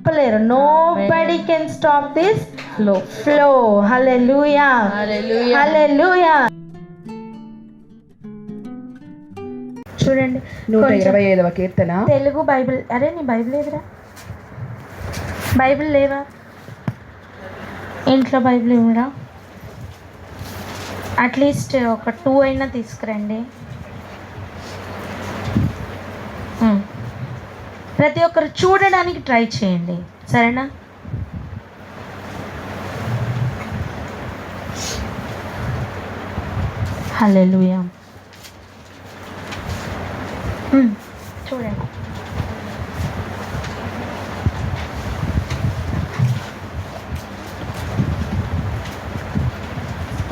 Nobody can stop this flow. Hallelujah. Hallelujah. చూడండి 125వ కీర్తన Telugu Bible. అరే నీ బైబిల్ ఏదిరా? బైబిల్ లేవా ఇంట్లో? బైబిల్ ఏమిరా? అట్లీస్ట్ ఒక 2 అయినా తీసుకురండి. ప్రతి ఒక్కరు చూడడానికి ట్రై చేయండి, సరేనా? హల్లెలూయా. చూడండి.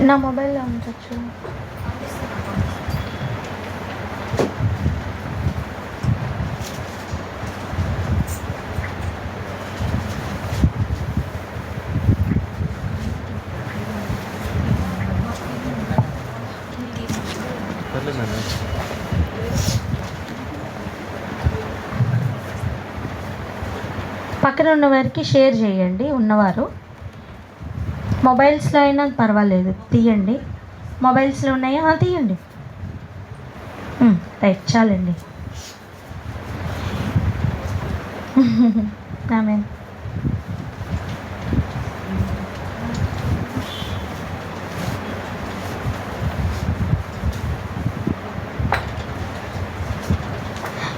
నా మొబైల్లో ఉంచచ్చు. పక్కన ఉన్న వారికి షేర్ చేయండి. ఉన్నవారు మొబైల్స్లో అయినా పర్వాలేదు, తీయండి. మొబైల్స్లో ఉన్నాయా? తీయండి. రైట్, చాలండి. ఆమేన్.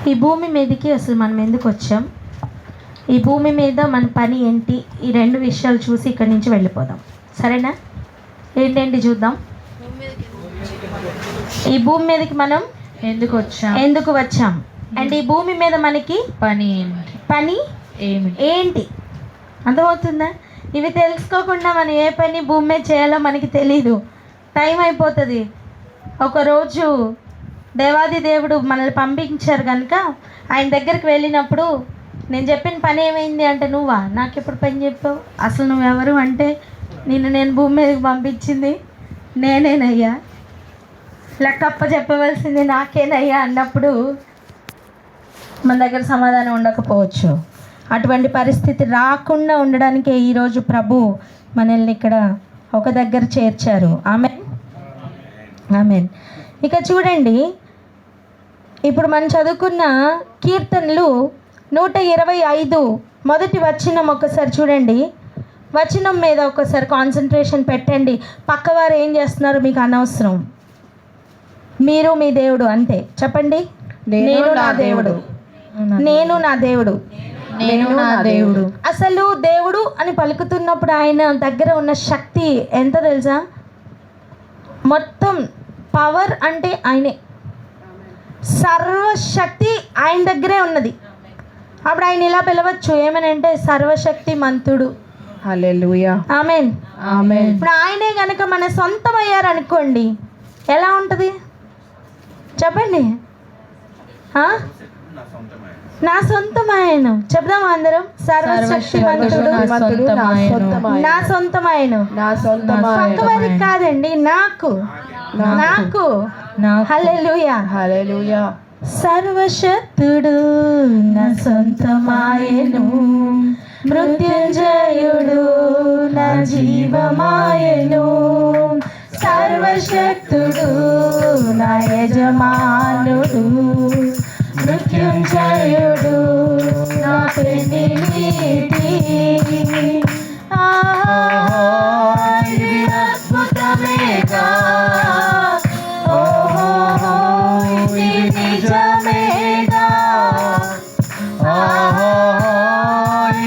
ఈ భూమి మీదకి అసలు మనం ఎందుకు వచ్చాం, ఈ భూమి మీద మన పని ఏంటి, ఈ 2 విషయాలు చూసి ఇక్కడి నుంచి వెళ్ళిపోదాం, సరేనా? ఏంటేంటి చూద్దాం. ఈ భూమి మీదకి మనం ఎందుకు వచ్చాం అండ్ ఈ భూమి మీద మనకి పని ఏంటి అర్థమవుతుందా? ఇవి తెలుసుకోకుండా మనం ఏ పని భూమి మీద చేయాలో మనకి తెలీదు. టైం అయిపోతుంది. ఒకరోజు దేవాది దేవుడు మనల్ని పంపించారు కనుక ఆయన దగ్గరికి వెళ్ళినప్పుడు నేను చెప్పిన పని ఏమైంది అంటే, నువ్వా? నాకు ఎప్పుడు పని చెప్పావు? అసలు నువ్వెవరు అంటే, నేను భూమి మీదకి పంపించింది నేనేనయ్యా, లెక్కప్ప చెప్పవలసింది నాకేనయ్యా అన్నప్పుడు మన దగ్గర సమాధానం ఉండకపోవచ్చు. అటువంటి పరిస్థితి రాకుండా ఉండడానికే ఈరోజు ప్రభు మనల్ని ఇక్కడ ఒక దగ్గర చేర్చారు. ఆమేన్, ఆమేన్. ఇక చూడండి, ఇప్పుడు మనం చదువుకున్న కీర్తనలు 125 మొదటి వచనం ఒకసారి చూడండి. వచనం మీద ఒకసారి కాన్సన్ట్రేషన్ పెట్టండి. పక్కవారు ఏం చేస్తున్నారో మీకు అనవసరం. మీరు మీ దేవుడు అంతే. చెప్పండి, నేను నా దేవుడు, నేను నా దేవుడు, నేను నా దేవుడు. అసలు దేవుడు అని పలుకుతున్నప్పుడు ఆయన దగ్గర ఉన్న శక్తి ఎంత తెలుసా? మొత్తం పవర్ అంటే ఆయనే, సర్వశక్తి ఆయన దగ్గరే ఉన్నది. అప్పుడు ఆయన ఇలా పిలవచ్చు, ఏమనంటే సర్వశక్తి మంతుడు. హల్లెలూయా. ఆమేన్, ఆమేన్. ఇప్పుడు ఆయనే కనుక మన సొంతం అయ్యారనుకోండి, ఎలా ఉంటుంది చెప్పండి? నా సొంతమైన చెప్దాం అందరం. సర్వశక్తి మంతుడు నా సొంతమైన. పక్కవారికి కాదండి, నాకు. హల్లెలూయా, హల్లెలూయా. సర్వశక్తుడు నా సొంతమాయను, మృత్యుంజయుడు నా జీవమాయను. సర్వశక్తుడు నా యజమానుడు, మృత్యుంజయుడు నా పెన్నిధి. ఇది అద్భుతమేగా,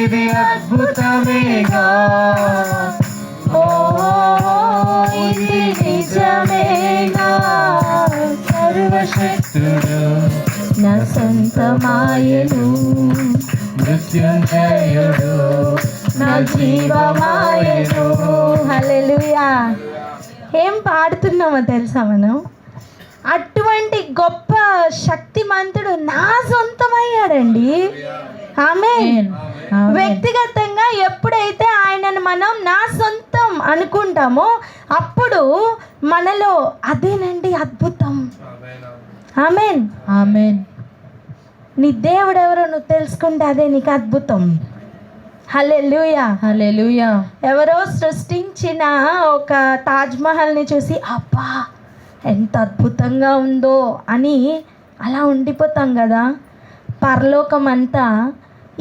ఇది అద్భుతమేగా, ఇది నిజమేగా. సర్వశక్తుడు నా సొంతమాయను, మృత్యుంజయుడు నా జీవమాయను. హల్లెలూయా. ఏం పాడుతున్నామో తెలుసా మనం? అటువంటి గొప్ప శక్తిమంతుడు నా సొంతమయ్యాడండి. ఆమేన్. వ్యక్తిగతంగా ఎప్పుడైతే ఆయనను మనం నా సొంతం అనుకుంటామో అప్పుడు మనలో అదేనండి అద్భుతం. ఆమేన్, ఆమేన్. నీ దేవుడు ఎవరో నువ్వు తెలుసుకుంటే అదే నీకు అద్భుతం. హల్లెలూయా. హల్లెలూయా. ఎవరో సృష్టించిన ఒక తాజ్మహల్ని చూసి అబ్బా ఎంత అద్భుతంగా ఉందో అని అలా ఉండిపోతాం కదా. పరలోకం అంతా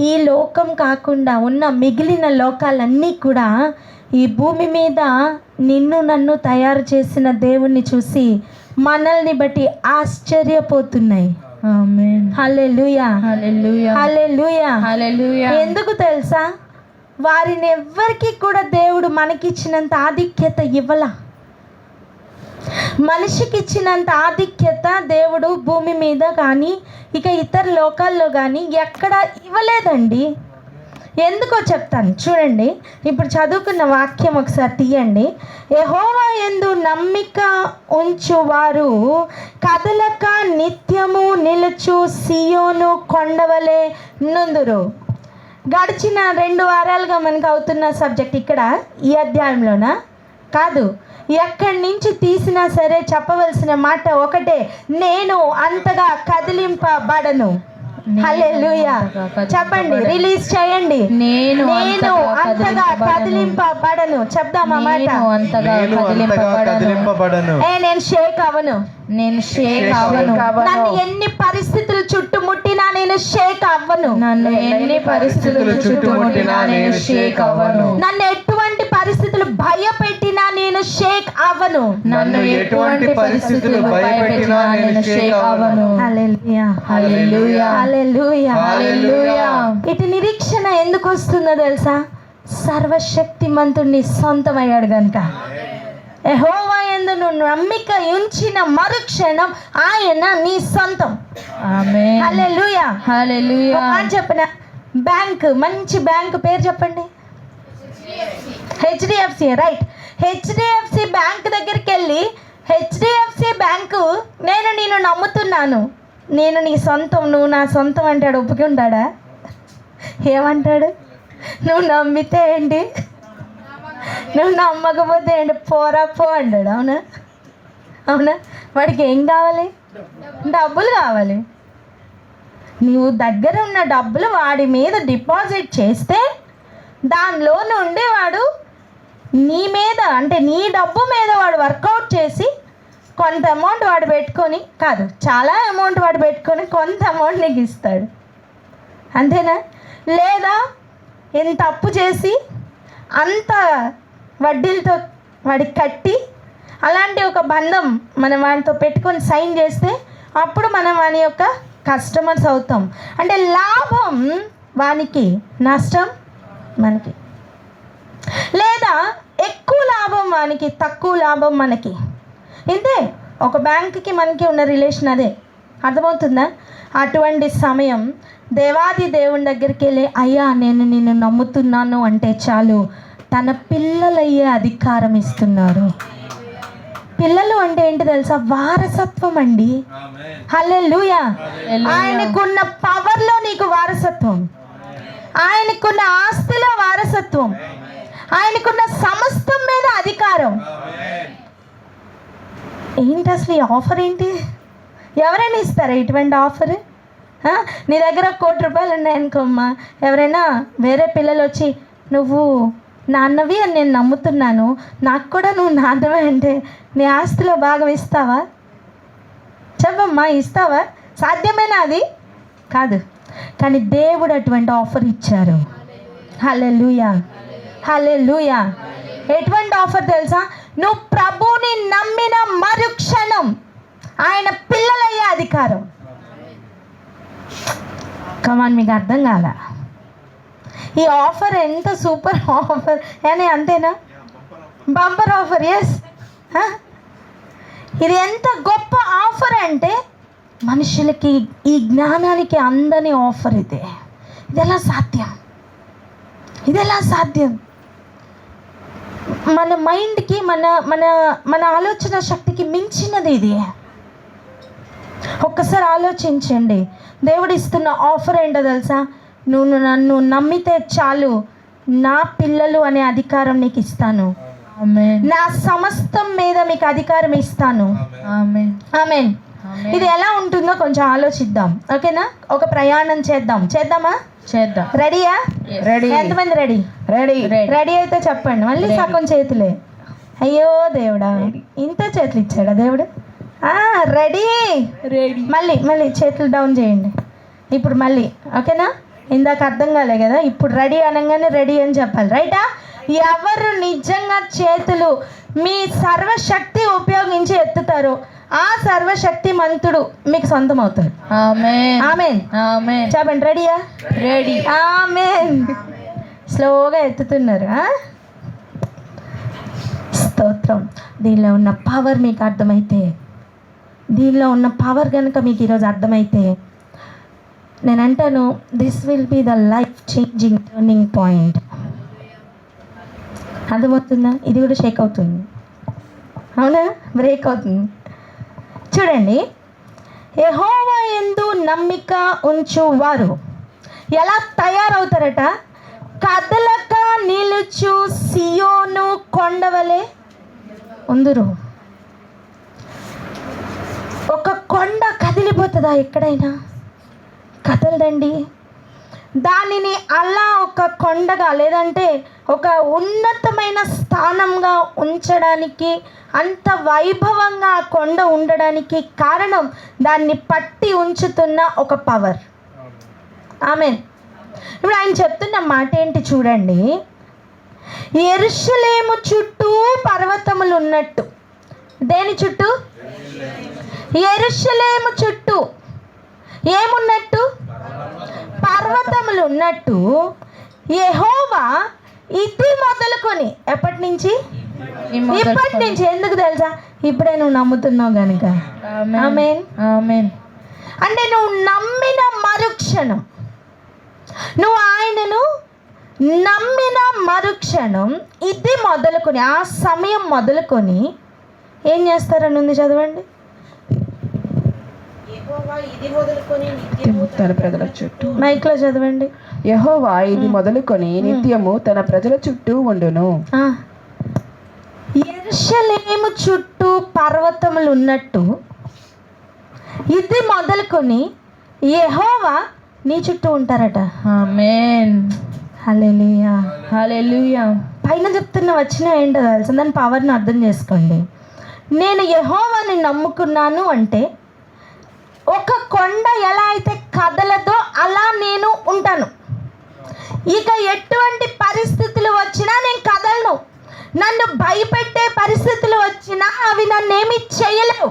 ఈ లోకం కాకుండా ఉన్న మిగిలిన లోకాలన్నీ కూడా ఈ భూమి మీద నిన్ను నన్ను తయారు చేసిన దేవుణ్ణి చూసి మనల్ని బట్టి ఆశ్చర్యపోతున్నాయి. ఆమేన్. హల్లెలూయా. హల్లెలూయా. హల్లెలూయా. హల్లెలూయా. ఎందుకు తెలుసా? వారిని ఎవ్వరికి కూడా దేవుడు మనకిచ్చినంత ఆధిక్యత ఇవ్వలా. మనిషికి ఇచ్చినంత ఆధిక్యత దేవుడు భూమి మీద కానీ ఇక ఇతర లోకాల్లో కానీ ఎక్కడ ఇవ్వలేదండి. ఎందుకో చెప్తాను చూడండి. ఇప్పుడు చదువుకున్న వాక్యం ఒకసారి తీయండి. యెహోవా యందు నమ్మిక ఉంచు వారు కదలక నిత్యము నిలుచు సియోను కొండవలే నుందురు. గడిచిన 2 వారాలుగా మనకు అవుతున్న సబ్జెక్ట్ ఇక్కడ ఈ అధ్యాయంలోనా కాదు. ఎక్కడి నుంచి తీసినా సరే చెప్పవలసిన మాట ఒకటే, నేను అంతగా కదిలింపబడను. హల్లెలూయా. చెప్పండి, రిలీజ్ చేయండి. నేను అంతగా కదిలింపబడను. చెప్దామా మాట? అంతగా కదిలింపబడను. నేను షేక్ అవను. నేను షేక్ అవ్వను. నన్ను ఎన్ని పరిస్థితులు చుట్టుముట్టినా నేను షేక్ అవ్వను. నన్ను ఎన్ని పరిస్థితులు చుట్టుముట్టినా నేను షేక్ అవ్వను. నన్ను ఎటువంటి పరిస్థితులు భయపెట్టినా నేను షేక్ అవ్వను. నన్ను ఎటువంటి పరిస్థితులు భయపెట్టినా నేను షేక్ అవ్వను. హల్లెలూయా. హల్లెలూయా. హల్లెలూయా. హల్లెలూయా. ఇటు నిరీక్షణ ఎందుకు వస్తుందో తెలుసా? సర్వశక్తిమంతుడిని సొంతమయ్యాడు గనుక. యెహోవా యందు నువ్వు నమ్మిక ఉంచిన మరుక్షణం ఆయన నీ సొంతం. ఆమేన్. హల్లెలూయా. హల్లెలూయా. ఒక మాట చెప్పిన బ్యాంక్, మంచి బ్యాంక్ పేరు చెప్పండి. హెచ్డిఎఫ్సి. రైట్. హెచ్డిఎఫ్సి బ్యాంక్ దగ్గరికి వెళ్ళి, హెచ్డిఎఫ్సి బ్యాంకు నేను నమ్ముతున్నాను, నేను నీ సొంతం, నువ్వు నా సొంతం అంటాడు. ఒప్పుకుంటాడా? ఏమంటాడు? నువ్వు నమ్మితే ఏంటి, నువ్వు నమ్మకపోతే ఏంటి, పోరా పో అంటాడు. అవునా? అవునా? వాడికి ఏం కావాలి? డబ్బులు కావాలి. నువ్వు దగ్గర ఉన్న డబ్బులు వాడి మీద డిపాజిట్ చేస్తే దానిలో నుండి వాడు నీ మీద, అంటే నీ డబ్బు మీద వాడు వర్కౌట్ చేసి కొంత అమౌంట్ వాడు పెట్టుకొని, కాదు చాలా అమౌంట్ వాడు పెట్టుకొని కొంత అమౌంట్ నీకు ఇస్తాడు. అంతేనా? లేదా ఎంత అప్పు చేసి అంత వడ్డీలతో వాడికి కట్టి అలాంటి ఒక బంధం మనం వాడితో పెట్టుకొని సైన్ చేస్తే అప్పుడు మనం వాని యొక్క కస్టమర్స్ అవుతాం. అంటే లాభం వానికి, నష్టం మనకి. లేదా ఎక్కువ లాభం వానికి, తక్కువ లాభం మనకి. ఇంతే. ఒక బ్యాంకుకి మనకి ఉన్న రిలేషన్ అదే. అర్థమవుతుందా? అటువంటి సమయం దేవాది దేవుని దగ్గరికి వెళ్ళి, అయ్యా నేను నిన్ను నమ్ముతున్నాను అంటే చాలు, తన పిల్లలయ్యే అధికారం ఇస్తున్నారు. పిల్లలు అంటే ఏంటి తెలుసా? వారసత్వం అండి. హల్లెలూయా. ఆయనకున్న పవర్లో నీకు వారసత్వం, ఆయనకున్న ఆస్తిలో వారసత్వం, ఆయనకున్న సమస్తం మీద అధికారం. ఏంటి అసలు ఈ ఆఫర్ ఏంటి? ఎవరైనా ఇస్తారా ఇటువంటి ఆఫర్? నీ దగ్గర 1 కోటి రూపాయలు ఉన్నాయనుకోమ్మా, ఎవరైనా వేరే పిల్లలు వచ్చి నువ్వు నాన్నవి అని నేను నమ్ముతున్నాను, నాకు కూడా నువ్వు నాన్నవే అంటే నీ ఆస్తిలో భాగం ఇస్తావా? చెప్పమ్మా, ఇస్తావా? సాధ్యమేనా? అది కాదు. కానీ దేవుడు అటువంటి ఆఫర్ ఇచ్చారు. హల్లెలూయా. హల్లెలూయా. ఎటువంటి ఆఫర్ తెలుసా? నువ్వు ప్రభువుని నమ్మిన మరుక్షణం ఆయన పిల్లలయ్యే అధికారం. కమాన్, మీకు అర్థం కాదా? ఈ ఆఫర్ ఎంత సూపర్ ఆఫర్ అని, అంతేనా? Bumper offer. ఎస్, ఇది ఎంత గొప్ప ఆఫర్ అంటే మనుషులకి, ఈ జ్ఞానానికి అందని ఆఫర్ ఇది. ఇది ఎలా సాధ్యం? ఇది ఎలా సాధ్యం? మన మైండ్కి, మన మన మన ఆలోచన శక్తికి మించినది ఇది. ఒక్కసారి ఆలోచించండి. దేవుడు ఇస్తున్న ఆఫర్ ఏంటో తెలుసా? నువ్వు నన్ను నమ్మితే చాలు, నా పిల్లలు అనే అధికారం నీకు ఇస్తాను. ఆమేన్. నా సమస్తం మీద మీకు అధికారం ఇస్తాను. ఆమేన్. ఆమేన్. ఇది ఎలా ఉంటుందో కొంచెం ఆలోచిద్దాం. ఓకేనా? ఒక ప్రయాణం చేద్దామా? చేద్దాం. రెడీయా? రెడీ. ఎంతమంది రెడీ? రెడీ. రెడీ అయితే చెప్పండి. మళ్ళీ సగం చేతులే. అయ్యో దేవుడా, ఇంత చేతులు ఇచ్చాడా దేవుడు? రెడీ. రెడీ. మళ్ళీ మళ్ళీ చేతులు డౌన్ చేయండి. ఇప్పుడు మళ్ళీ ఓకేనా? ఇందాక అర్థం కాలే కదా, ఇప్పుడు రెడీ అనగానే రెడీ అని చెప్పాలి. రైటా? ఎవరు నిజంగా చేతులు మీ సర్వశక్తి ఉపయోగించి ఎత్తుతారో ఆ సర్వశక్తి మంతుడు మీకు సొంతం అవుతాడు. ఆమేన్. ఆమేన్. ఆమేన్. చెప్పండి. రెడీయా? రెడీ. ఆమేన్. స్లోగా ఎత్తుతున్నారు. స్తోత్రం. దీనిలో ఉన్న పవర్ మీకు అర్థమైతే, దీనిలో ఉన్న పవర్ కనుక మీకు ఈరోజు అర్థమైతే, నేను అంటాను this will be the life changing turning point. అర్థమవుతుందా? ఇది కూడా షేక్ అవుతుంది, అవునా? బ్రేక్ అవుతుంది. చూడండి, యెహోవా యందు నమ్మిక ఉంచు వారు ఎలా తయారవుతారట? కదలక నిలుచు సియోను కొండవలే ఉందురు. ఒక కొండ కదిలిపోతుందా? ఎక్కడైనా కదలదండి. దానిని అలా ఒక కొండగా లేదంటే ఒక ఉన్నతమైన స్థానంగా ఉంచడానికి, అంత వైభవంగా ఆ కొండ ఉండడానికి కారణం దాన్ని పట్టి ఉంచుతున్న ఒక పవర్. ఆమేన్. ఇప్పుడు ఆయన చెప్తున్న మాట ఏంటి చూడండి. యెరూషలేము చుట్టూ పర్వతములు ఉన్నట్టు. దేని చుట్టూ? యెరూషలేము చుట్టూ ఏమున్నట్టు? పర్వతములు ఉన్నట్టు యెహోవా ఇది మొదలుకొని ఎప్పటి నుంచి? ఇప్పటి నుంచి. ఎందుకు తెలుసా? ఇప్పుడే నువ్వు నమ్ముతున్నావు కనుక. ఆమేన్. ఆమేన్. అంటే నువ్వు నమ్మిన మరుక్షణం, నువ్వు ఆయనను నమ్మిన మరుక్షణం ఇది మొదలుకొని, ఆ సమయం మొదలుకొని ఏం చేస్తారని ఉంది. చదవండి. తన ప్రజల చుట్టూ. మైక్లో చదవండి. యెహోవా ఇది మొదలుకొని నిత్యము తన ప్రజల చుట్టూ ఉండును. యెరూషలేము చుట్టూ పర్వతములు ఉన్నట్టు ఇది మొదలుకొని యెహోవా నీ చుట్టూ ఉంటారట. ఆమేన్. హల్లెలూయా. హల్లెలూయా. పైన చెప్తున్న వచనం ఏంటో తెలుసు? దాని పవర్ని అర్థం చేసుకోండి. నేను యెహోవాని నమ్ముకున్నాను అంటే ఒక కొండ ఎలా అయితే కదలదో అలా నేను ఉంటాను. ఇక ఎటువంటి పరిస్థితులు వచ్చినా నేను కదలను. నన్ను భయపెట్టే పరిస్థితులు వచ్చినా అవి నన్నేమి చేయలేవు.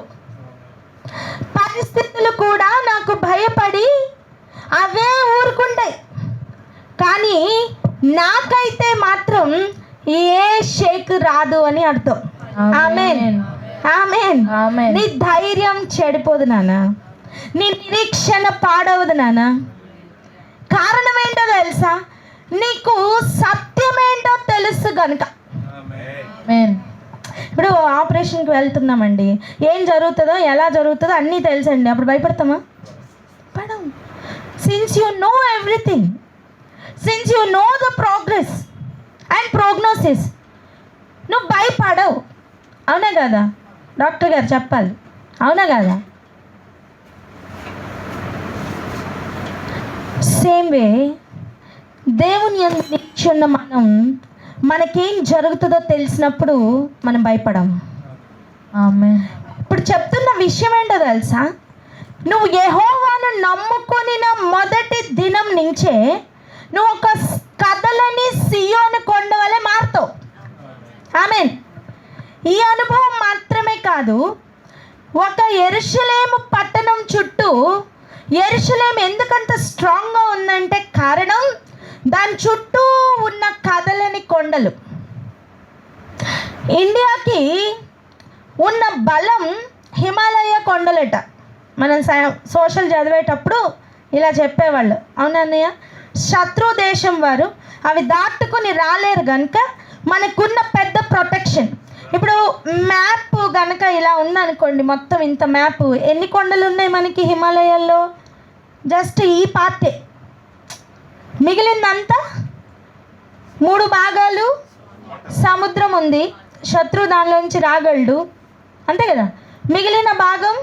పరిస్థితులు కూడా నాకు భయపడి అవే ఊరుకుంటాయి. కానీ నాకైతే మాత్రం ఏ షేక్ రాదు అని అర్థం. ఆమేన్. ఆమేన్. ఆమేన్. నీ ధైర్యం చెడిపోదు నాన్న, నీ నిరీక్షణ పాడవదు నాన్న. కారణం ఏంటో తెలుసా? నీకు సత్యమేంటో తెలుసు కనుక. ఇప్పుడు ఆపరేషన్కి వెళ్తున్నామండి, ఏం జరుగుతుందో ఎలా జరుగుతుందో అన్నీ తెలుసండి. అప్పుడు భయపడతామా? పడం. Since you know everything, since you know the progress and prognosis, నువ్వు భయపడవు. అవునా కదా? డాక్టర్ గారు చెప్పాలి, అవునా కదా? సేమ్ వే దేవుని యందు నిలిచున్న మనం, మనకేం జరుగుతుందో తెలిసినప్పుడు మనం భయపడం. ఆమేన్. ఇప్పుడు చెప్తున్న విషయం ఏంటో తెలుసా? నువ్వు యెహోవాను నమ్ముకొనిన మొదటి దినం నుంచే నువ్వు ఒక కదలని సియోను కొండ వలె మారుతావు. ఆమేన్. ఈ అనుభవం మాత్రమే కాదు, ఒక యెరూషలేము పట్టణం చుట్టూ, యెరూషలేము ఎందుకంత స్ట్రాంగ్గా ఉందంటే కారణం దాని చుట్టూ ఉన్న కదలని కొండలు. ఇండియాకి ఉన్న బలం హిమాలయ కొండలట. మనం సోషల్ చదివేటప్పుడు ఇలా చెప్పేవాళ్ళు, అవునన్నయ్య? శత్రు దేశం వారు అవి దాటుకుని రాలేరు కనుక మనకున్న పెద్ద ప్రొటెక్షన్. ఇప్పుడు మ్యాప్ కనుక ఇలా ఉందనుకోండి, మొత్తం ఇంత మ్యాప్, ఎన్ని కొండలు ఉన్నాయి మనకి హిమాలయాల్లో? జస్ట్ ఈ పార్టే, మిగిలిందంతా 3 భాగాలు సముద్రం ఉంది, శత్రు దానిలోంచి రాగలడు, అంతే కదా? మిగిలిన భాగం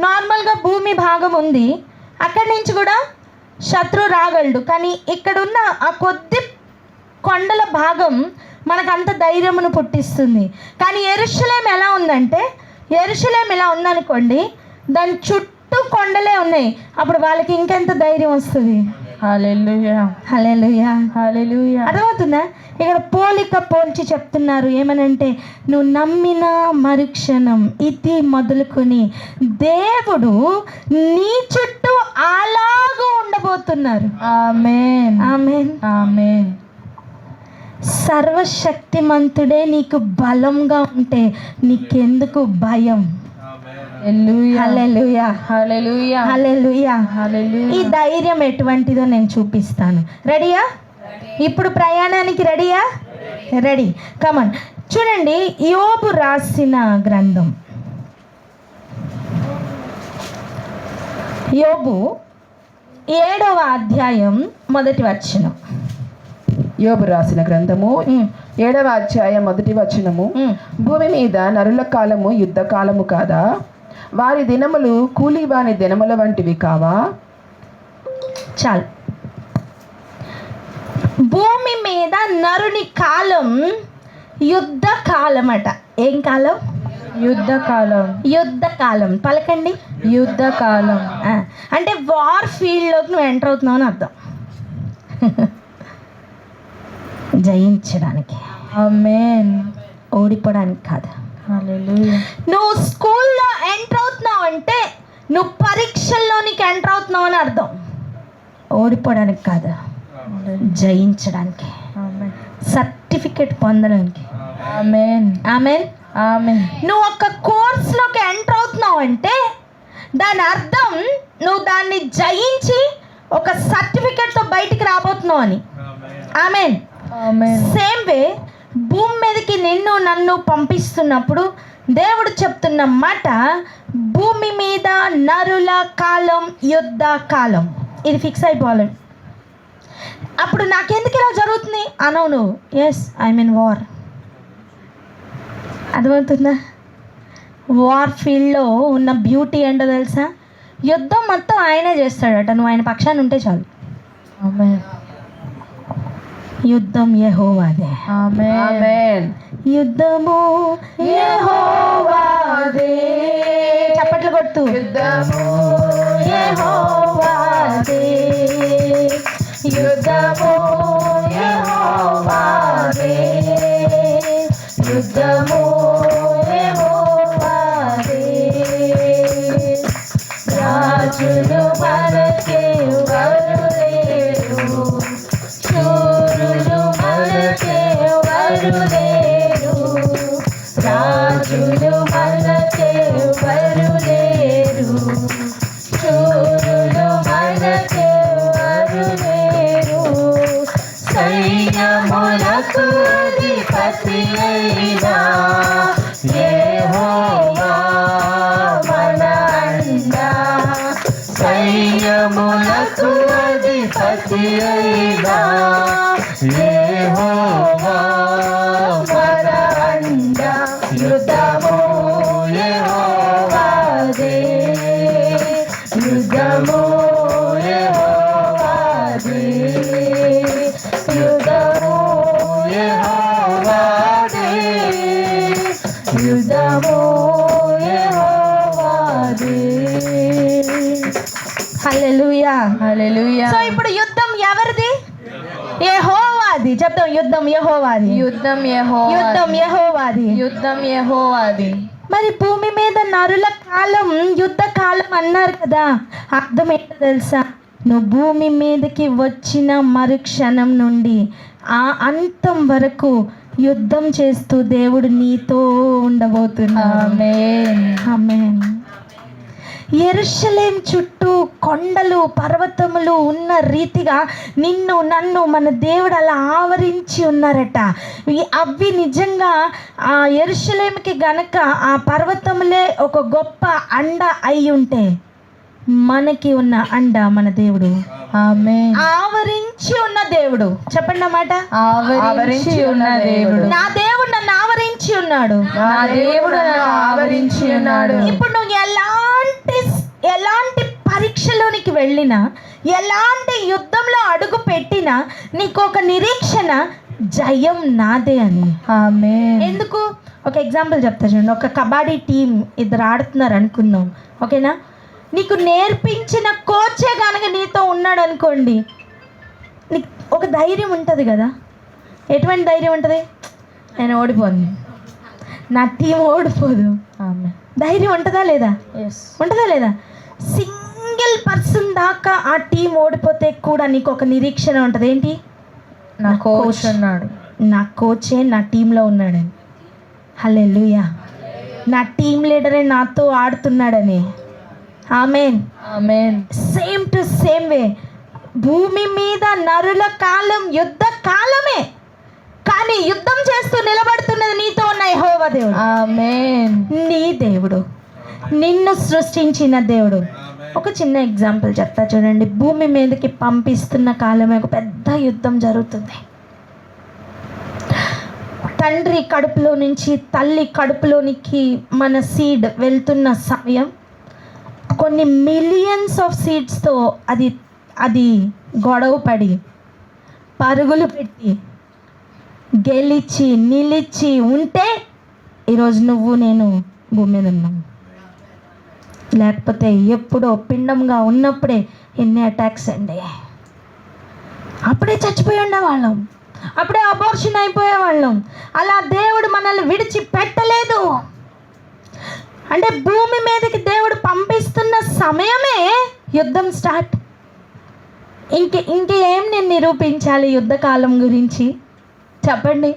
నార్మల్గా భూమి భాగం ఉంది, అక్కడి నుంచి కూడా శత్రు రాగలడు, కానీ ఇక్కడున్న ఆ కొద్ది కొండల భాగం మనకంత ధైర్యమును పుట్టిస్తుంది. కానీ యెరూషలేం ఎలా ఉందంటే, యెరూషలేం ఇలా ఉందనుకోండి, దాని చుట్టూ కొండలే ఉన్నాయి. అప్పుడు వాళ్ళకి ఇంకెంత ధైర్యం వస్తుంది. హల్లెలూయా, హల్లెలూయా, హల్లెలూయా. అర్థమవుతుందా? ఇక్కడ పోలిక పోల్చి చెప్తున్నారు. ఏమనంటే, నువ్వు నమ్మిన మరుక్షణం ఇది మొదలుకొని దేవుడు నీ చుట్టూ అలాగూ ఉండబోతున్నారు. ఆమేన్, ఆమేన్, ఆమేన్. సర్వశక్తిమంతుడే నీకు బలంగా ఉంటే నీకెందుకు భయం? హల్లెలూయా, హల్లెలూయా, హల్లెలూయా, హల్లెలూయా. హల్లెలూయా. ఈ ధైర్యం ఎటువంటిదో నేను చూపిస్తాను. రెడీయా? ఇప్పుడు ప్రయాణానికి రెడీయా? రెడీ. కమాన్. చూడండి, యోబు రాసిన గ్రంథం, యోబు 7వ అధ్యాయం 1వ వచనం. యోబు రాసిన గ్రంథము 7వ అధ్యాయం 1వ వచనము. భూమి మీద నరుల కాలము యుద్ధ కాలము కాదా? వారి దినములు కూలివాని దినముల వంటివి కావా? చాలు. భూమి మీద నరుని కాలం యుద్ధ కాలం అట. ఏం కాలం? యుద్ధ కాలం, యుద్ధ కాలం. పలకండి, యుద్ధ కాలం. అంటే వార్ ఫీల్డ్లోకి నువ్వు ఎంటర్ అవుతున్నావు అని అర్థం. జయించడానికి, ఆమేన్, ఓడిపోవడానికి కాదు. హల్లెలూయా. నువ్వు స్కూల్లో ఎంటర్ అవుతున్నావు అంటే నువ్వు పరీక్షల్లోనికి ఎంటర్ అవుతున్నావు అని అర్థం. ఓడిపోవడానికి కాదు, జయించడానికి, ఆమేన్, సర్టిఫికెట్ పొందడానికి. ఆమేన్, ఆమేన్, ఆమేన్. నువ్వు ఒక కోర్సులోకి ఎంటర్ అవుతున్నావు అంటే దాని అర్థం నువ్వు దాన్ని జయించి ఒక సర్టిఫికెట్తో బయటికి రాబోతున్నావు అని. ఆమేన్, ఆమేన్. సేమ్ వే భూమి మీదకి నిన్ను నన్ను పంపిస్తున్నప్పుడు దేవుడు చెప్తున్న మాట, భూమి మీద నరుల కాలం యుద్ధ కాలం. ఇది ఫిక్స్ అయిపోవాలండి. అప్పుడు నాకెందుకు ఇలా జరుగుతుంది అనవు నువ్వు. Yes, I mean war. అర్థమవుతుందా? వార్ ఫీల్డ్లో ఉన్న బ్యూటీ ఏంటో తెలుసా? యుద్ధం మొత్తం ఆయనే చేస్తాడట, నువ్వు ఆయన పక్షాన్ని ఉంటే చాలు. ఆమేన్, యుద్ధం యెహోవాదే. ఆమేన్, ఆమేన్. యుద్ధము యెహోవాదే. చప్పట్లు కొడుతూ, యుద్ధము యెహోవాదే, యుద్ధము యెహోవాదే, యుద్ధము యెహోవాదే. రాజులు మనకే వరులేరు, శూరులు మనకే వరులేరు, రాజులు మనకే వరులేరు, శూరులు మనకే వరులేరు. సైన్యములకు అధిపతి అయినా యెహోవా మన అండ, సైన్యములకు అధిపతి అయినా యెహోవా మన అండ. యుద్ధము యెహోవాదే, యుద్ధము యెహోవాదే, యుద్ధము యెహోవాదే, యుద్ధము యెహోవాదే. హల్లెలూయా, హల్లెలూయా. సో ఇప్పుడు యుద్ధం ఎవరిది? యెహోవాది. చెప్తాం, యుద్ధం యెహోవాది, యుద్ధం యెహోవాది, యుద్ధం యెహోవాది, యుద్ధం యెహోవాది. మరి భూమి మీద నరుల కాలం యుద్ధ కాలం అన్నారు కదా, అర్థం ఏంటో తెలుసా? నువ్వు భూమి మీదకి వచ్చిన మరుక్షణం నుండి ఆ అంతం వరకు యుద్ధం చేస్తూ దేవుడు నీతో ఉండబోతున్నాడు. ఆమేన్, ఆమేన్. యెరూషలేం చుట్టూ కొండలు పర్వతములు ఉన్న రీతిగా నిన్ను నన్ను మన దేవుడు అలా ఆవరించి ఉన్నారట. అవి నిజంగా ఆ యెరూషలేంకి గనక ఆ పర్వతములే ఒక గొప్ప అండ అయి ఉంటే, మనకి ఉన్న అండ మన దేవుడు. ఆమేన్. ఆవరించి ఉన్న దేవుడు. చెప్పండి అన్నమాట. ఆవరించి ఉన్న దేవుడు. నా దేవుడు నన్ను ఆవరించి ఉన్నాడు. నా దేవుడు నన్ను ఆవరించి ఉన్నాడు. ఇప్పుడు నువ్వు ఎలాంటి పరీక్షలోనికి వెళ్ళినా, ఎలాంటి యుద్ధంలో అడుగు పెట్టినా నీకు ఒక నిరీక్షణ, జయం నాదే అని. ఆమేన్. ఎందుకు? ఒక ఎగ్జాంపుల్ చెప్తా చూడండి. ఒక కబడ్డీ టీం ఇద్దరు ఆడుతున్నారు అనుకుందాం, ఓకేనా? నీకు నేర్పించిన కోచే కనుక నీతో ఉన్నాడు అనుకోండి, నీకు ఒక ధైర్యం ఉంటుంది కదా. ఎటువంటి ధైర్యం ఉంటుంది? నేను ఓడిపోను, నా టీం ఓడిపోదు. ఆమేన్. ధైర్యం ఉంటుందా లేదా? ఎస్. ఉంటుందా లేదా? సింగిల్ పర్సన్ దాకా ఆ టీం ఓడిపోతే కూడా నీకు ఒక నిరీక్షణ ఉంటుంది. ఏంటి? నా కోచ్ ఉన్నాడు, నా కోచే నా టీంలో ఉన్నాడని. హల్లెలూయా. నా టీం లీడరే నాతో ఆడుతున్నాడని. ఆమేన్. ఆమేన్. సేమ్ టు సేమ్ వే భూమి మీద నరుల కాలం యుద్ధ కాలమే, కానీ యుద్ధం చేస్తూ నిలబడుతున్నది నీతో ఉన్న యెహోవా దేవుడు. ఆమేన్. నీ దేవుడు, నిన్ను సృష్టించిన దేవుడు. ఒక చిన్న ఎగ్జాంపుల్ చెప్తా చూడండి. భూమి మీదకి పంపిస్తున్న కాలమే ఒక పెద్ద యుద్ధం జరుగుతుంది. తండ్రి కడుపులో నుంచి తల్లి కడుపులోనికి మన సీడ్ వెళ్తున్న సమయం, కొన్ని మిలియన్స్ ఆఫ్ సీడ్స్తో అది గొడవ పడి పరుగులు పెట్టి గెలిచి నిలిచి ఉంటే ఈరోజు నువ్వు నేను భూమి మీద ఉన్నాం. లేకపోతే ఎప్పుడో పిండంగా ఉన్నప్పుడే ఎన్ని అటాక్స్ అండి, అప్పుడే చచ్చిపోయి ఉండేవాళ్ళం, అప్పుడే అబార్షన్ అయిపోయేవాళ్ళం. అలా దేవుడు మనల్ని విడిచిపెట్టలేదు. అంటే భూమి మీదకి దేవుడు పంపిస్తున్న సమయమే యుద్ధం స్టార్ట్. ఇంకేం నేను నిరూపించాలి యుద్ధకాలం గురించి చెప్పండి?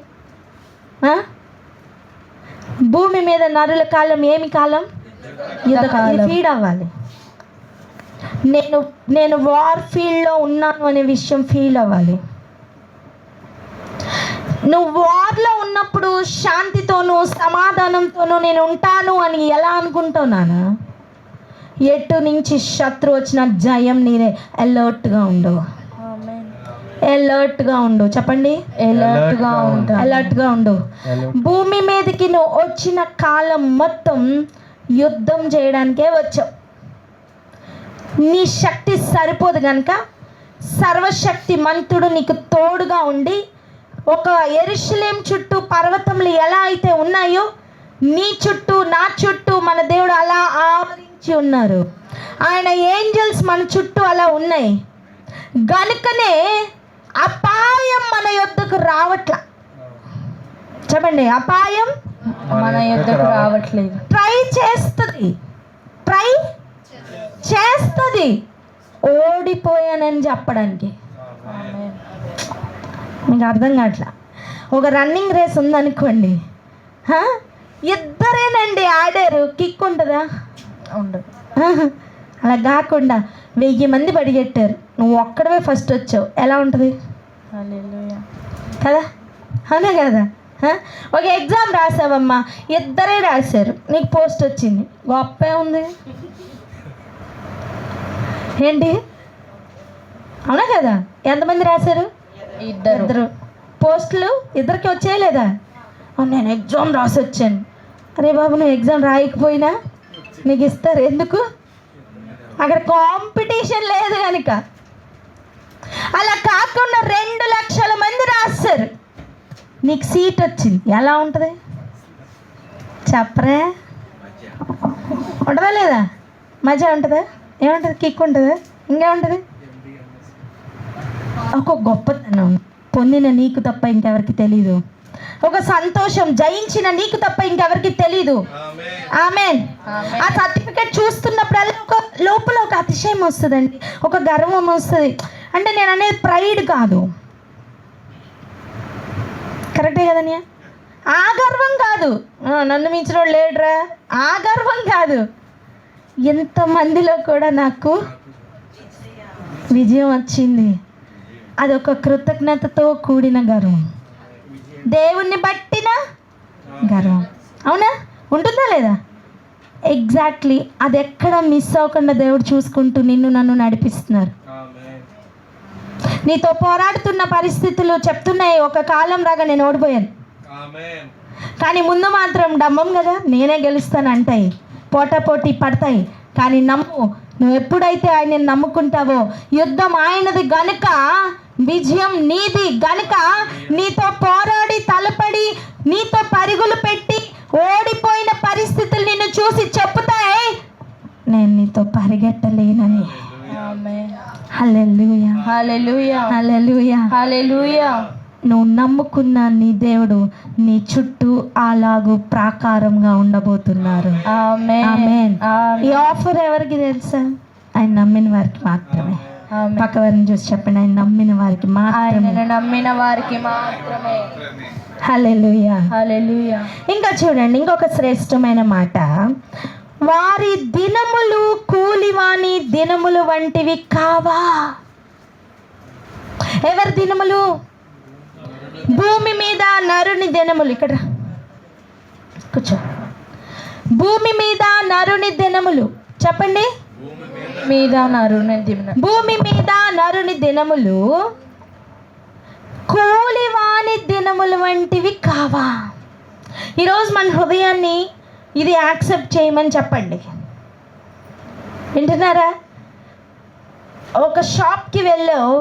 భూమి మీద నరుల కాలం ఏమి కాలం? యుద్ధకాలం. ఫీడ్ అవ్వాలి. నేను వార్ ఫీల్డ్లో ఉన్నాను అనే విషయం ఫీల్ అవ్వాలి. నువ్వు వార్లో ఉన్నప్పుడు శాంతితోనూ సమాధానంతోనూ నేను ఉంటాను అని ఎలా అనుకుంటున్నాను? ఎటు నుంచి శత్రు వచ్చిన జయం నీరే. అలర్ట్గా ఉండు, అలర్ట్గా ఉండు. చెప్పండి, అలర్ట్గా ఉంటా. అలర్ట్గా ఉండు. భూమి మీదకి నువ్వు వచ్చిన కాలం మొత్తం యుద్ధం చేయడానికే వచ్చావు. నీ శక్తి సరిపోదు కనుక సర్వశక్తి మంతుడు నీకు తోడుగా ఉండి, ఒక యెరూషలేము చుట్టూ పర్వతములు ఎలా అయితే ఉన్నాయో నీ చుట్టూ నా చుట్టూ మన దేవుడు అలా ఆవరించి ఉన్నారు. ఆయన ఏంజల్స్ మన చుట్టూ అలా ఉన్నాయి గనుకనే అపాయం మన యొద్దకు రావట్లా. చెప్పండి, అపాయం మన యొద్దకు రావట్లేదు. ట్రై చేస్తుంది ఓడిపోయానని చెప్పడానికి. మీకు అర్థం కావట్లా? ఒక రన్నింగ్ రేస్ ఉందనుకోండి, ఇద్దరేనండి ఆడారు, కిక్ ఉంటుందా? ఉండదు. అలా కాకుండా 1000 మంది పరిగెట్టారు, నువ్వు ఒక్కడవే ఫస్ట్ వచ్చావు, ఎలా ఉంటుంది? హల్లెలూయా. కదా, అవునా కదా? ఒక ఎగ్జామ్ రాసావమ్మా, ఇద్దరే రాశారు, నీకు పోస్ట్ వచ్చింది, గొప్పే ఉంది ఏంటి? అవునా కదా? ఎంతమంది రాశారు? ఇద్దరు. పోస్టులు ఇద్దరికి వచ్చేయలేదా? నేను ఎగ్జామ్ రాసి వచ్చాను. అరే బాబు, నువ్వు ఎగ్జామ్ రాయకపోయినా నీకు ఇస్తారు. ఎందుకు? అక్కడ కాంపిటీషన్ లేదు కనుక. అలా కాకుండా 2 లక్షల మంది రాస్తారు, నీకు సీట్ వచ్చింది, ఎలా ఉంటుంది చెప్పరా? ఉంటుందా లేదా? మజా ఉంటుందా? ఏముంటుంది? కిక్ ఉంటుందా? ఇంకేముంటుంది? ఒక గొప్పతనం పొందిన నీకు తప్ప ఇంకెవరికి తెలీదు. ఒక సంతోషం జయించిన నీకు తప్ప ఇంకెవరికి తెలీదు. ఆమేన్. ఆ సర్టిఫికేట్ చూస్తున్నప్పుడల్లా ఒక లోపల ఒక అతిశయం వస్తుందండి, ఒక గర్వం వస్తుంది. అంటే నేను అనేది ప్రైడ్ కాదు, కరెక్టే కదన్యా? ఆ గర్వం కాదు, నన్ను మించిన వాడు లేడురా, ఆ గర్వం కాదు. ఎంతమందిలో కూడా నాకు విజయం వచ్చింది, అదొక కృతజ్ఞతతో కూడిన గర్వం, దేవుణ్ణి బట్టిన గర్వం. అవునా? ఉంటుందా లేదా? ఎగ్జాక్ట్లీ. అది ఎక్కడ మిస్ అవ్వకుండా దేవుడు చూసుకుంటూ నన్ను నడిపిస్తున్నారు. నీతో పోరాడుతున్న పరిస్థితులు చెప్తున్నాయి, ఒక కాలం రాగా నేను ఓడిపోయాను, కానీ ముందు మాత్రం డమ్మం కదా, నేనే గెలుస్తాను అంటాయి, పోటాపోటీ పడతాయి. కానీ నమ్ము, నువ్వు ఎప్పుడైతే ఆయనని నమ్ముకుంటావో, యుద్ధం ఆయనది గనుక విజయం నీది గనుక, నీతో పోరాడి తలపడి నీతో పరుగులు పెట్టి ఓడిపోయిన పరిస్థితులు నిన్ను చూసి చెప్పుతాయి, నేను నీతో పరిగెట్టలేనని. హల్లెలూయా, హల్లెలూయా, హల్లెలూయా, హల్లెలూయా. నువ్వు నమ్ముకున్న నీ దేవుడు నీ చుట్టూ అలాగూ ప్రాకారంగా ఉండబోతున్నారు. ఆమేన్, ఆమేన్. ఈ ఆమేన్, ఆఫర్ ఎవరికి తెలుసా? ఆయన నమ్మిన వారికి మాత్రమే. ఆమేన్. పక్క వారిని చూసి చెప్పండి, ఆయన నమ్మిన వారికి మాత్రమే. ఆయనను నమ్మిన వారికి మాత్రమే. హల్లెలూయా. హల్లెలూయా. ఇంకా చూడండి, ఇంకొక శ్రేష్టమైన మాట, వారి దినములు కూలివాని దినములు వంటివి కావా. ఎవరి దినములు? భూమి మీద నరుని దినములు. ఇక్కడ కూర్చో. భూమి మీద నరుని దినములు చెప్పండి. మీద నరుని దిన భూమి మీద నరుని దినములు కూలివాని దినములు వంటివి కావా. ఈరోజు మన హృదయాన్ని ఇది యాక్సెప్ట్ చేయమని చెప్పండి. వింటున్నారా? ఒక షాప్కి వెళ్ళావు,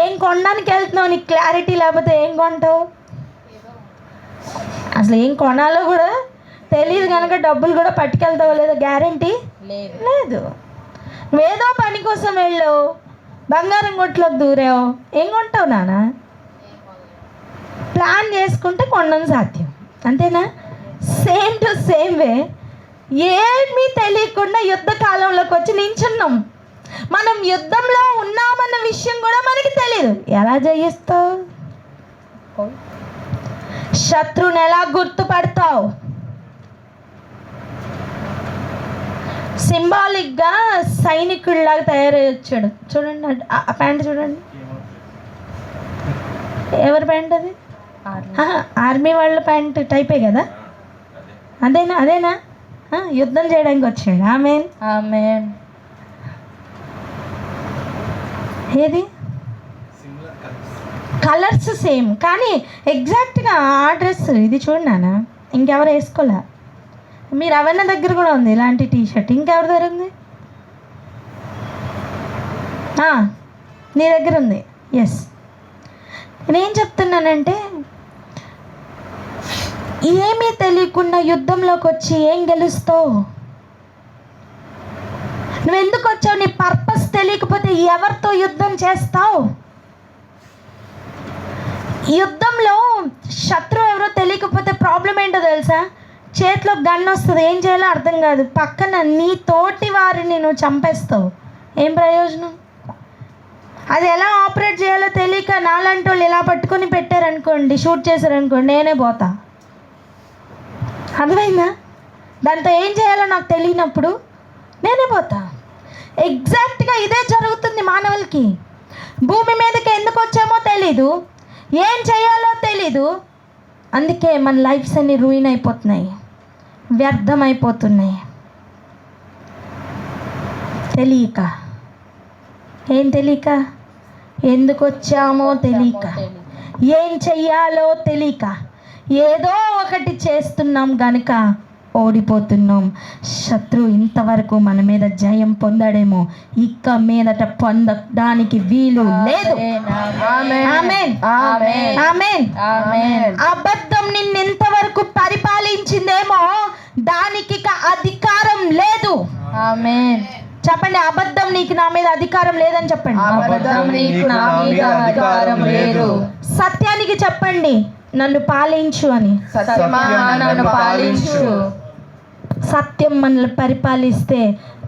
ఏం కొనడానికి వెళ్తున్నావు, నీకు క్లారిటీ లేకపోతే ఏం కొంటావు? అసలు ఏం కొనాలో కూడా తెలియదు కనుక డబ్బులు కూడా పట్టుకెళ్తావో లేదో గ్యారంటీ లేదు. నువ్వేదో పని కోసం వెళ్ళావు, బంగారం కొట్లోకి దూరావు, ఏం కొంటావు నాన్న? ప్లాన్ చేసుకుంటే కొనడం సాధ్యం, అంతేనా? సేమ్ టు సేమ్ వే ఏమీ తెలియకుండా యుద్ధ కాలంలోకి వచ్చి నించున్నాం. మనం యుద్ధంలో ఉన్నామన్న విషయం కూడా మనకి తెలియదు. ఎలా జయిస్తావు? శత్రువుని ఎలా గుర్తుపడతావు? సింబాలిక్గా సైనికుడిలాగా తయారయ్యొచ్చాడు. చూడండి ఆ ప్యాంట్ చూడండి. ఎవరి ప్యాంట్ అది? ఆర్మీ వాళ్ళ ప్యాంట్ టైపే కదా? అదేనా యుద్ధం చేయడానికి వచ్చాడు. ఆమేన్, ఆమేన్. ఏది కలర్స్ సేమ్ కానీ ఎగ్జాక్ట్గా ఆ డ్రెస్ ఇది చూడనా, ఇంకెవరు వేసుకోలే. మీరు అవన్న దగ్గర కూడా ఉంది ఇలాంటి టీషర్ట్. ఇంకెవరి దగ్గర ఉంది? నీ దగ్గర ఉంది. ఎస్. నేనేం చెప్తున్నానంటే, ఏమీ తెలియకుండా యుద్ధంలోకి వచ్చి ఏం గెలుస్తావు? నువ్వు ఎందుకు వచ్చావు? నీ పర్పస్ తెలియకపోతే ఎవరితో యుద్ధం చేస్తావు? యుద్ధంలో శత్రువు ఎవరో తెలియకపోతే ప్రాబ్లం ఏంటో తెలుసా? చేతిలో గన్ వస్తుంది, ఏం చేయాలో అర్థం కాదు, పక్కన నీ తోటి వారిని నువ్వు చంపేస్తావు. ఏం ప్రయోజనం? అది ఎలా ఆపరేట్ చేయాలో తెలియక నాలాంటి వాళ్ళు ఇలా పట్టుకొని పెట్టారనుకోండి, షూట్ చేశారనుకోండి, నేనే పోతా. అర్థమైందా? దాంతో ఏం చేయాలో నాకు తెలియనప్పుడు నేనే పోతా. ఎగ్జాక్ట్గా ఇదే జరుగుతుంది మానవులకి. భూమి మీదకి ఎందుకు వచ్చామో తెలీదు, ఏం చేయాలో తెలీదు. అందుకే మన లైఫ్స్ అన్ని రూయిన్ అయిపోతున్నాయి, వ్యర్థమైపోతున్నాయి. తెలియక, ఏం తెలియక, ఎందుకు వచ్చామో తెలియక, ఏం చెయ్యాలో తెలియక ఏదో ఒకటి చేస్తున్నాం గనుక ఓడిపోతున్నాం. శత్రువు ఇంతవరకు మన మీద జయం పొందాడేమో, ఇక మీదట పొందడానికి వీలు లేదు. ఆమేన్, ఆమేన్, ఆమేన్. అబద్ధం నిన్నెంతవరకు పరిపాలించిందేమో దానికి ఇక అధికారం లేదు. ఆమేన్. చెప్పండి, అబద్ధం నీకు నా మీద అధికారం లేదని చెప్పండి. అబద్ధం నీకు నా మీద అధికారం లేదు. సత్యానికి చెప్పండి, నన్ను పాలించు అని. సత్యమా నన్ను పాలించు. సత్యం మనల్ని పరిపాలిస్తే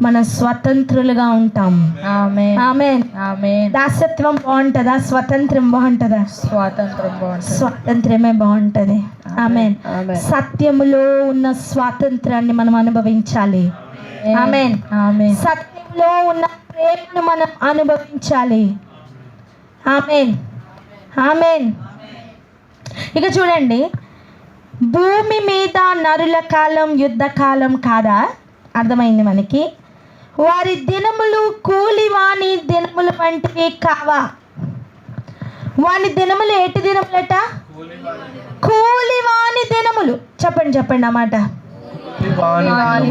మనం స్వతంత్రులుగా ఉంటాం. ఆమేన్, ఆమేన్, ఆమేన్. దాసత్వం బాగుంటుందా? స్వతంత్రం బాగుంటుందా? స్వాతంత్రం బాగుంటుంది. స్వాతంత్రమే బాగుంటుంది. ఆమేన్. సత్యములో ఉన్న స్వాతంత్రాన్ని మనం అనుభవించాలి. ఆమేన్, ఆమేన్. సత్యంలో ఉన్న ప్రేమను మనం అనుభవించాలి. ఆమేన్, ఆమేన్. ఇక చూడండి, భూమి మీద నరుల కాలం యుద్ధ కాలం కాదా? అర్థమైంది మనకి. వారి దినములు కూలివాని దినములు వంటివి కావా. వాని దినములు ఎటు దినములట? కూలివాని దినములు. చెప్పండి అన్నమాట. కూలివాని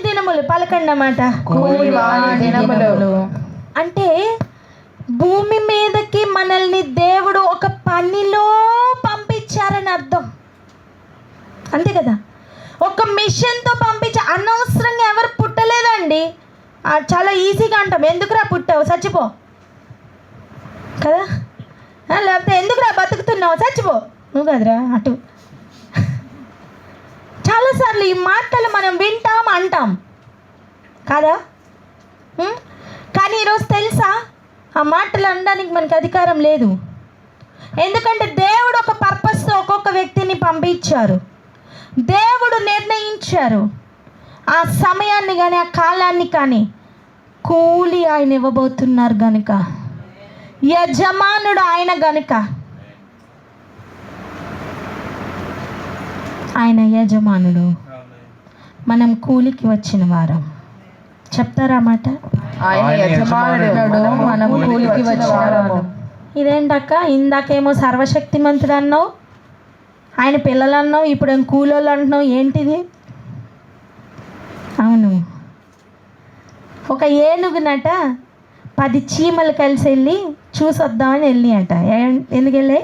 దినములు. దినములు పలకండి అన్నమాట. కూలివాని దినములు. అంటే భూమి మీదకి మనల్ని దేవుడు ఒక పనిలో పంపించారని అర్థం, అంతే కదా. ఒక మిషన్తో పంపించి, అనవసరంగా ఎవరు పుట్టలేదండి. చాలా ఈజీగా అంటాం, ఎందుకురా పుట్టావు, చచ్చిపో కదా. లేకపోతే ఎందుకురా బతుకుతున్నావు, చచ్చిపో, నువ్వు కదరా అటు. చాలాసార్లు ఈ మాటలు మనం వింటాం, అంటాం కాదా. కానీ ఈరోజు తెలుసా, ఆ మాటలు అనడానికి మనకు అధికారం లేదు. ఎందుకంటే దేవుడు ఒక పర్పస్తో ఒక్కొక్క వ్యక్తిని పంపించారు. దేవుడు నిర్ణయించారు ఆ సమయాన్ని కానీ ఆ కాలాన్ని కానీ. కూలి ఆయన ఇవ్వబోతున్నారు గనుక, యజమానుడు ఆయన గనుక, ఆయన యజమానుడు, మనం కూలికి వచ్చిన వారం. చెప్తారా మాట? ఆయన యజమానుడు, మనం కూలికి వచ్చిన వారము. ఇదేంటక్క, ఇందాకేమో సర్వశక్తిమంతుడు అన్నావు, ఆయన పిల్లలు అన్నావు, ఇప్పుడు ఏం కూలోళ్ళు అంటున్నావు, ఏంటిది? అవును, ఒక ఏనుగునట 10 చీమలు కలిసి వెళ్ళి చూసొద్దామని వెళ్ళి అట. ఎందుకు వెళ్ళి?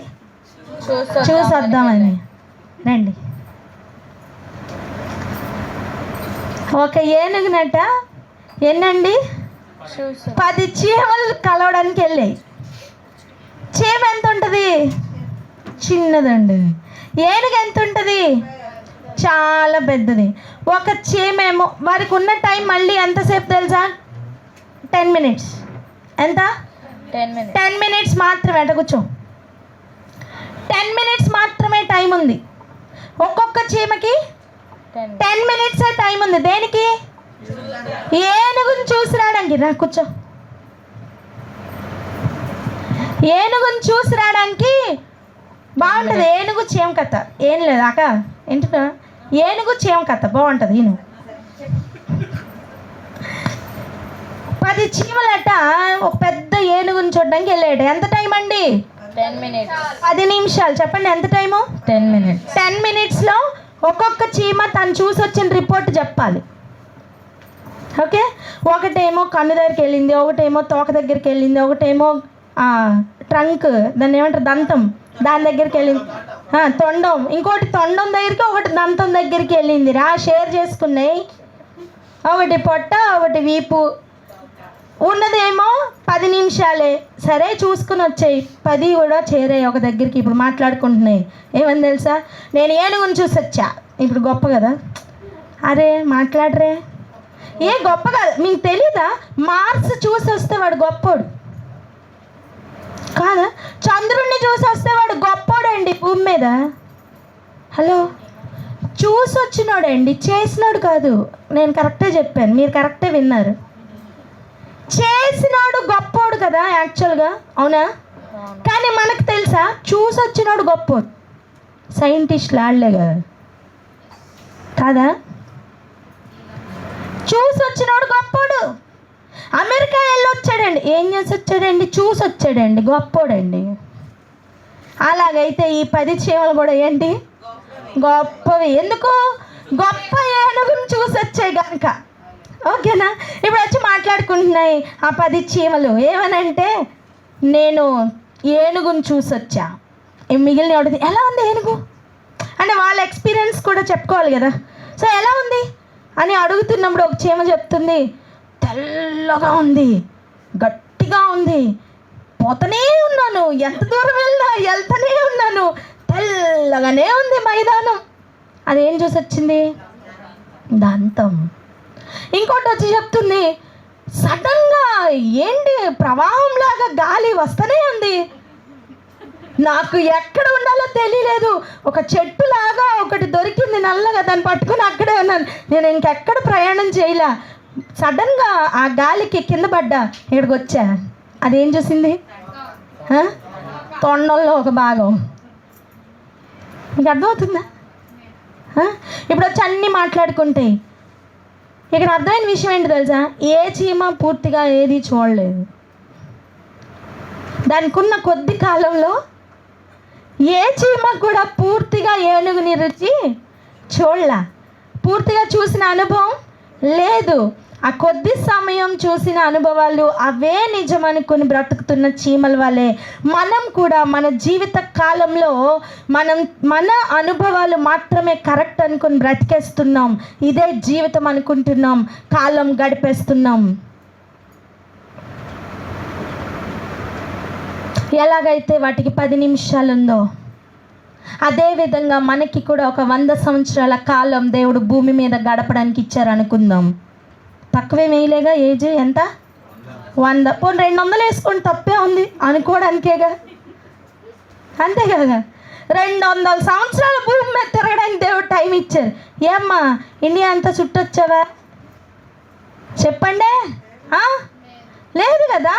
చూసొద్దామని. రండి. ఒక ఏనుగునట ఎన్నండి 10 చీమలు కలవడానికి వెళ్ళాయి. చీమ ఎంత ఉంటుంది? చిన్నదండి. ఏనుగు ఎంత ఉంటుంది? చాలా పెద్దది. ఒక చీమేమో, వారికి ఉన్న టైం మళ్ళీ ఎంతసేపు తెలుసా? 10 minutes. ఎంత? 10 minutes మాత్రమే. అట కూర్చో. 10 minutes మాత్రమే టైం ఉంది. ఒక్కొక్క చీమకి 10 minutes టైం ఉంది. దేనికి? ఏనుగుని చూసి రావడానికి. రా కూర్చో. ఏనుగుని చూసి రావడానికి బాగుంటుంది. ఏనుగు చీమ కథ ఏం లేదు అక్క, ఏంటంటే ఏనుగు చీమ కథ బాగుంటుంది. ఈయన 10 చీమలట ఒక పెద్ద ఏనుగుని చూడడానికి వెళ్ళాడు. ఎంత టైం అండి? 10 minutes. 10 నిమిషాలు. చెప్పండి ఎంత టైము? 10 minutes. 10 minutesలో ఒక్కొక్క చీమ తను చూసి వచ్చిన రిపోర్ట్ చెప్పాలి. ఓకే, ఒకటేమో కన్ను దగ్గరికి వెళ్ళింది, ఒకటేమో తోక దగ్గరికి వెళ్ళింది, ఒకటేమో ట్రంక్, దాన్ని ఏమంటారు, దంతం, దాని దగ్గరికి వెళ్ళింది, తొండం, ఇంకోటి తొండం దగ్గరికి, ఒకటి దంతం దగ్గరికి వెళ్ళింది. షేర్ చేసుకున్నాయి. ఒకటి పొట్ట, ఒకటి వీపు. ఉన్నదేమో 10 నిమిషాలే. సరే చూసుకుని వచ్చాయి. 10 కూడా చేరాయి ఒక దగ్గరికి. ఇప్పుడు మాట్లాడుకుంటున్నాయి. ఏమని తెలుసా? నేను ఏనుగుని చూసి వచ్చా. ఇప్పుడు గొప్ప కదా. అరే మాట్లాడరే, ఏ గొప్ప కాదు. మీకు తెలీదా? మార్స్ చూసి వస్తే వాడు గొప్పోడు కాదా? చంద్రుణ్ణి చూసి వస్తే వాడు గొప్పోడండి భూమి మీద. హలో, చూసి వచ్చినోడండి, చేసినోడు కాదు. నేను కరెక్టే చెప్పాను, మీరు కరెక్టే విన్నారు. చేసినోడు గొప్పోడు కదా యాక్చువల్గా, అవునా? కానీ మనకు తెలుసా, చూసి వచ్చినోడు గొప్పోడు. సైంటిస్టులు ఆడలే కదా, కాదా? చూసి వచ్చినోడు గొప్పోడు. అమెరికా వెళ్ళి వచ్చాడండి, ఏం చేసి వచ్చాడండి? చూసి వచ్చాడండి, గొప్పోడండి. అలాగైతే ఈ 10 చీమలు కూడా ఏంటి? గొప్పవి. ఎందుకు? గొప్ప ఏనుగుని చూసి వచ్చాయి కనుక. ఓకేనా? ఇప్పుడు వచ్చి మాట్లాడుకుంటున్నాయి ఆ 10 చీమలు. ఏమనంటే, నేను ఏనుగుని చూసి వచ్చా. మిగిలిన అడుగుతుంది, ఎలా ఉంది ఏనుగు అంటే వాళ్ళ ఎక్స్పీరియన్స్ కూడా చెప్పుకోవాలి కదా. సో ఎలా ఉంది అని అడుగుతున్నప్పుడు ఒక చీమ చెప్తుంది, తెల్లగా ఉంది, గట్టిగా ఉంది, పోతనే ఉన్నాను, ఎంత దూరం వెళ్ళినా వెళ్తూనే ఉన్నాను, తెల్లగానే ఉంది మైదానం. అదేం చూసి వచ్చింది? దంతం. ఇంకోటి వచ్చి చెప్తుంది, సడన్గా ఏంటి ప్రవాహంలాగా గాలి వస్తూనే ఉంది, నాకు ఎక్కడ ఉండాలో తెలియలేదు, ఒక చెట్టులాగా ఒకటి దొరికింది నల్లగా, దాన్ని పట్టుకుని అక్కడే ఉన్నాను, నేను ఇంకెక్కడ ప్రయాణం చేయలే, సడన్గా ఆ గాలికి కింద పడ్డా, ఇక్కడికి వచ్చా. అదేం చూసింది? తొండంలో ఒక భాగం. మీకు అర్థమవుతుందా? ఇప్పుడు వచ్చి అన్నీ మాట్లాడుకుంటాయి. ఇక్కడ అర్థమైన విషయం ఏంటి తెలుసా? ఏ చీమ పూర్తిగా ఏది చూడలేదు. దానికి ఉన్న కొద్ది కాలంలో ఏ చీమ కూడా పూర్తిగా ఏనుగుని రుచి చూడలా. పూర్తిగా చూసిన అనుభవం లేదు. ఆ కొద్ది సమయం చూసిన అనుభవాలు అవే నిజం అనుకుని బ్రతుకుతున్న చీమల వలె మనం కూడా మన జీవిత కాలంలో మన అనుభవాలు మాత్రమే కరెక్ట్ అనుకుని బ్రతికేస్తున్నాం. ఇదే జీవితం అనుకుంటున్నాం, కాలం గడిపేస్తున్నాం. ఎలాగైతే వాటికి 10 నిమిషాలు ఉందో అదేవిధంగా మనకి కూడా ఒక 100 సంవత్సరాల కాలం దేవుడు భూమి మీద గడపడానికి ఇచ్చారు అనుకుందాం. తక్కువే వేయలేగా, ఏజ్ ఎంత? 100. పోనీ 200 వేసుకొని తప్పే ఉంది అనుకోవడానికేగా, అంతే కదా. 200 సంవత్సరాల భూమి మీద తిరగడానికి దేవుడు టైం ఇచ్చారు. ఏమ్మా ఇండియా అంతా చుట్టొచ్చావా చెప్పండి? లేదు కదా.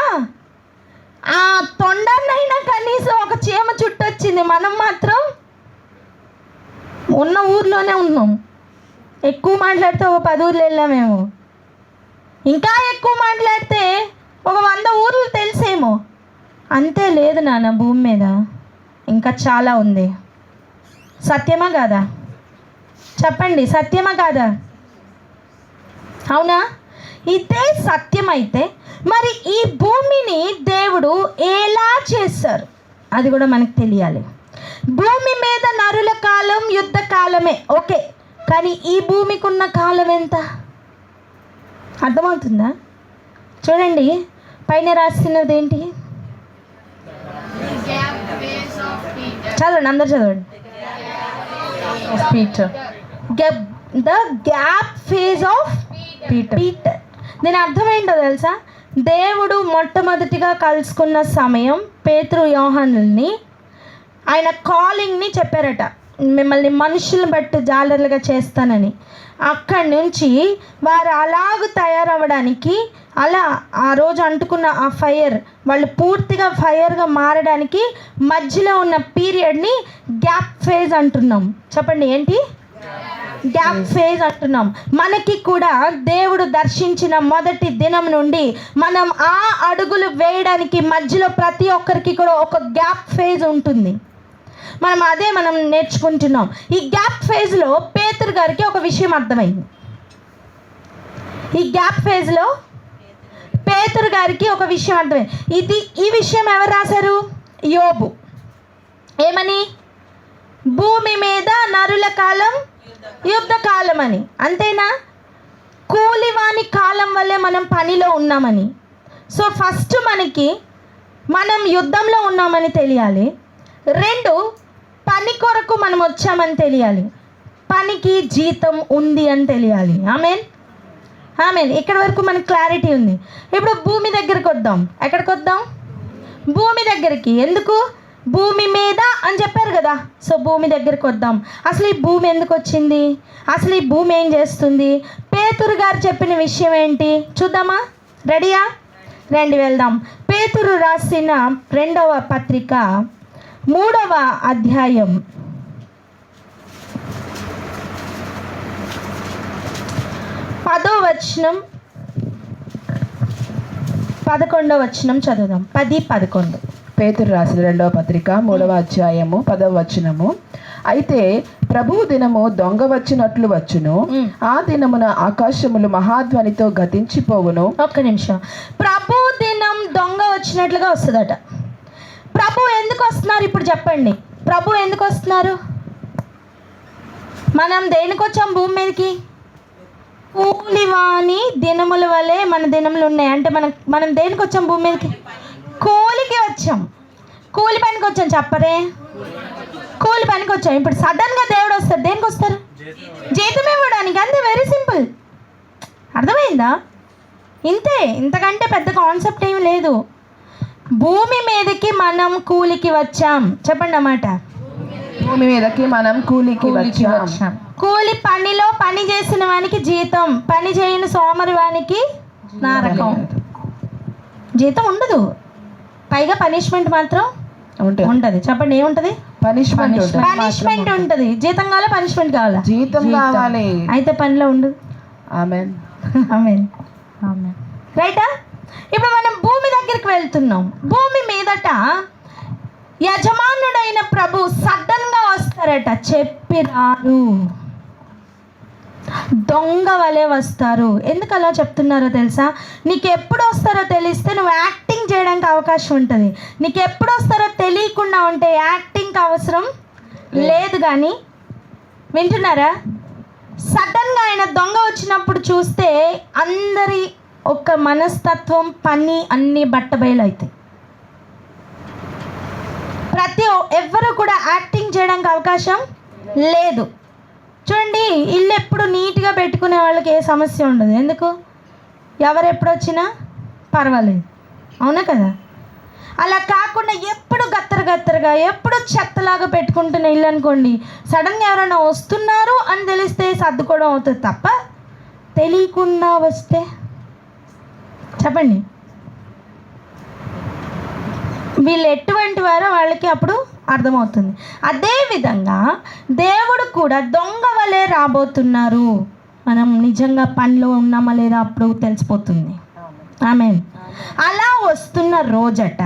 ఆ తొండనైనా కనీసం ఒక చీమ చుట్టొచ్చింది. మనం మాత్రం ఉన్న ఊర్లోనే ఉన్నాం. ఎక్కువ మాట్లాడితే ఒక 10 ఊర్లు వెళ్ళామేమో, ఇంకా ఎక్కువ మాట్లాడితే ఒక 100 ఊర్లు తెలిసేమో. అంతే లేదు నాన్న, భూమి మీద ఇంకా చాలా ఉంది. సత్యమా కాదా చెప్పండి? సత్యమా కాదా? అవునా? ఇదే సత్యమైతే మరి ఈ భూమిని దేవుడు ఎలా చేశారు అది కూడా మనకు తెలియాలి. భూమి మీద నరుల కాలం యుద్ధ కాలమే, ఓకే. కానీ ఈ భూమికి ఉన్న కాలం ఎంత అర్థమవుతుందా? చూడండి, పైన రాస్తున్నది ఏంటి? చదవండి, అందరు చదవండి. Peter. The gap phase of Peter. దీని అర్థం ఏంటో తెలుసా? దేవుడు మొట్టమొదటిగా కలుసుకున్న సమయం పేతురు యోహానుల్ని ఆయన కాలింగ్ని చెప్పారట, మిమ్మల్ని మనుషులను బట్టి జాలర్లుగా చేస్తానని. అక్కడి నుంచి వారు అలాగ తయారవ్వడానికి, అలా ఆ రోజు అంటుకున్న ఆ ఫైర్ వాళ్ళు పూర్తిగా ఫైర్గా మారడానికి మధ్యలో ఉన్న పీరియడ్ని గ్యాప్ ఫేజ్ అంటున్నాం. చెప్పండి ఏంటి? గ్యాప్ ఫేజ్ అంటున్నాం. మనకి కూడా దేవుడు దర్శించిన మొదటి దినం నుండి మనం ఆ అడుగులు వేయడానికి మధ్యలో ప్రతి ఒక్కరికి కూడా ఒక గ్యాప్ ఫేజ్ ఉంటుంది. మనం నేర్చుకుంటున్నాం. ఈ గ్యాప్ ఫేజ్లో పేతురు గారికి ఒక విషయం అర్థమైంది. ఈ గ్యాప్ ఫేజ్లో పేతురు గారికి ఒక విషయం అర్థమైంది. ఈ విషయం ఎవరు రాశారు? యోబు. ఏమని? భూమి మీద నరుల కాలం యుద్ధ కాలం అని. అంతేనా? కూలివాని కాలం వల్లే మనం పనిలో ఉన్నామని. సో ఫస్ట్ మనం యుద్ధంలో ఉన్నామని తెలియాలి. 2, పని కొరకు మనం వచ్చామని తెలియాలి. పనికి జీతం ఉంది అని తెలియాలి. Amen, amen. ఇక్కడ వరకు మనకు క్లారిటీ ఉంది. ఇప్పుడు భూమి దగ్గరికి వద్దాం. ఎక్కడికి వద్దాం? భూమి దగ్గరికి. ఎందుకు? భూమి మీద అని చెప్పారు కదా. సో భూమి దగ్గరికి వద్దాం. అసలు ఈ భూమి ఎందుకు వచ్చింది? అసలు ఈ భూమి ఏం చేస్తుంది? పేతురు గారు చెప్పిన విషయం ఏంటి చూద్దామా? రెడీయా? రండి వెళ్దాం. పేతురు రాసిన 2వ పత్రిక 3వ అధ్యాయం 10వ వచనం 11వ వచనం చదువుదాం. 10, 11. పేతురు రాసిన 2వ పత్రిక 3వ అధ్యాయము 10వ వచనము. అయితే ప్రభువు దినము దొంగ వచ్చినట్లు వచ్చును, ఆ దినమున ఆకాశములు మహాధ్వనితో గతించిపోవును. ఒక్క నిమిషం. ప్రభు దినం దొంగ వచ్చినట్లుగా వస్తుందట. ప్రభు ఎందుకు వస్తున్నారు ఇప్పుడు చెప్పండి? ప్రభు ఎందుకు వస్తున్నారు? మనం దేనికి వచ్చాం భూమి మీదకి? కూలివాని దినముల వలె మన దినములు ఉన్నాయి. అంటే మనం దేనికి వచ్చాం భూమి మీదకి? కూలికి వచ్చాం. కూలి పనికి వచ్చాం. చెప్పరే, కూలి పనికి వచ్చాం. ఇప్పుడు సడన్గా దేవుడు వస్తారు. దేనికి వస్తారు? జీతం ఇవ్వడానికి. అంతే, వెరీ సింపుల్. అర్థమైందా? ఇంతే, ఇంతకంటే పెద్ద కాన్సెప్ట్ ఏమి లేదు. భూమి మీదకి మనం కూలికి వచ్చాం. చెప్పండి అన్నమాట. భూమి మీదకి మనం కూలికి వచ్చాం. కూలి పనిలో పని చేసిన వానికి జీతం, పని చేయని సోమరి వానికి నరకం. జీతం ఉండదు, పైగా పనిష్మెంట్ మాత్రం ఉంటుంది. చెప్పండి ఏముంటుంది? పనిష్మెంట్ ఉంటుంది. జీతం కావాలా? పనిష్మెంట్ కావాలా? జీతం కావాలి. అయితే పనిలో ఉండదు. ఆమేన్, ఆమేన్, ఆమేన్. రైటా? ఇప్పుడు మనం భూమి దగ్గరికి వెళ్తున్నాం. భూమి మీదట యజమానుడైన ప్రభు సడన్గా వస్తారట, చెప్పి రారు. దొంగ వలె వస్తారు. ఎందుకు అలా చెప్తున్నారో తెలుసా? నీకు ఎప్పుడు వస్తారో తెలిస్తే నువ్వు యాక్టింగ్ చేయడానికి అవకాశం ఉంటుంది. నీకు ఎప్పుడు వస్తారో తెలియకుండా ఉంటే యాక్టింగ్ అవసరం లేదు. కానీ వింటున్నారా? సడన్గా ఆయన దొంగ వచ్చినప్పుడు చూస్తే అందరి ఒక మనస్తత్వం, పని అన్నీ బట్టబయలు అవుతాయి. ఎవ్వరు కూడా యాక్టింగ్ చేయడానికి అవకాశం లేదు. చూడండి, ఇల్లు ఎప్పుడు నీట్గా పెట్టుకునే వాళ్ళకి ఏ సమస్య ఉండదు. ఎందుకు? ఎవరు ఎప్పుడు వచ్చినా పర్వాలేదు, అవునా కదా? అలా కాకుండా ఎప్పుడు గత్తరగా ఎప్పుడు చెత్తలాగా పెట్టుకుంటున్న ఇల్లు అనుకోండి, సడన్గా ఎవరైనా వస్తున్నారు అని తెలిస్తే సర్దుకోవడం అవుతుంది తప్ప తెలియకుండా వస్తే చెప్పండి వీళ్ళు ఎటువంటి వారో వాళ్ళకి అప్పుడు అర్థమవుతుంది. అదేవిధంగా దేవుడు కూడా దొంగ వలె రాబోతున్నారు. మనం నిజంగా పనిలో ఉన్నామా లేదా అప్పుడు తెలిసిపోతుంది. ఆమేన్. అలా వస్తున్న రోజట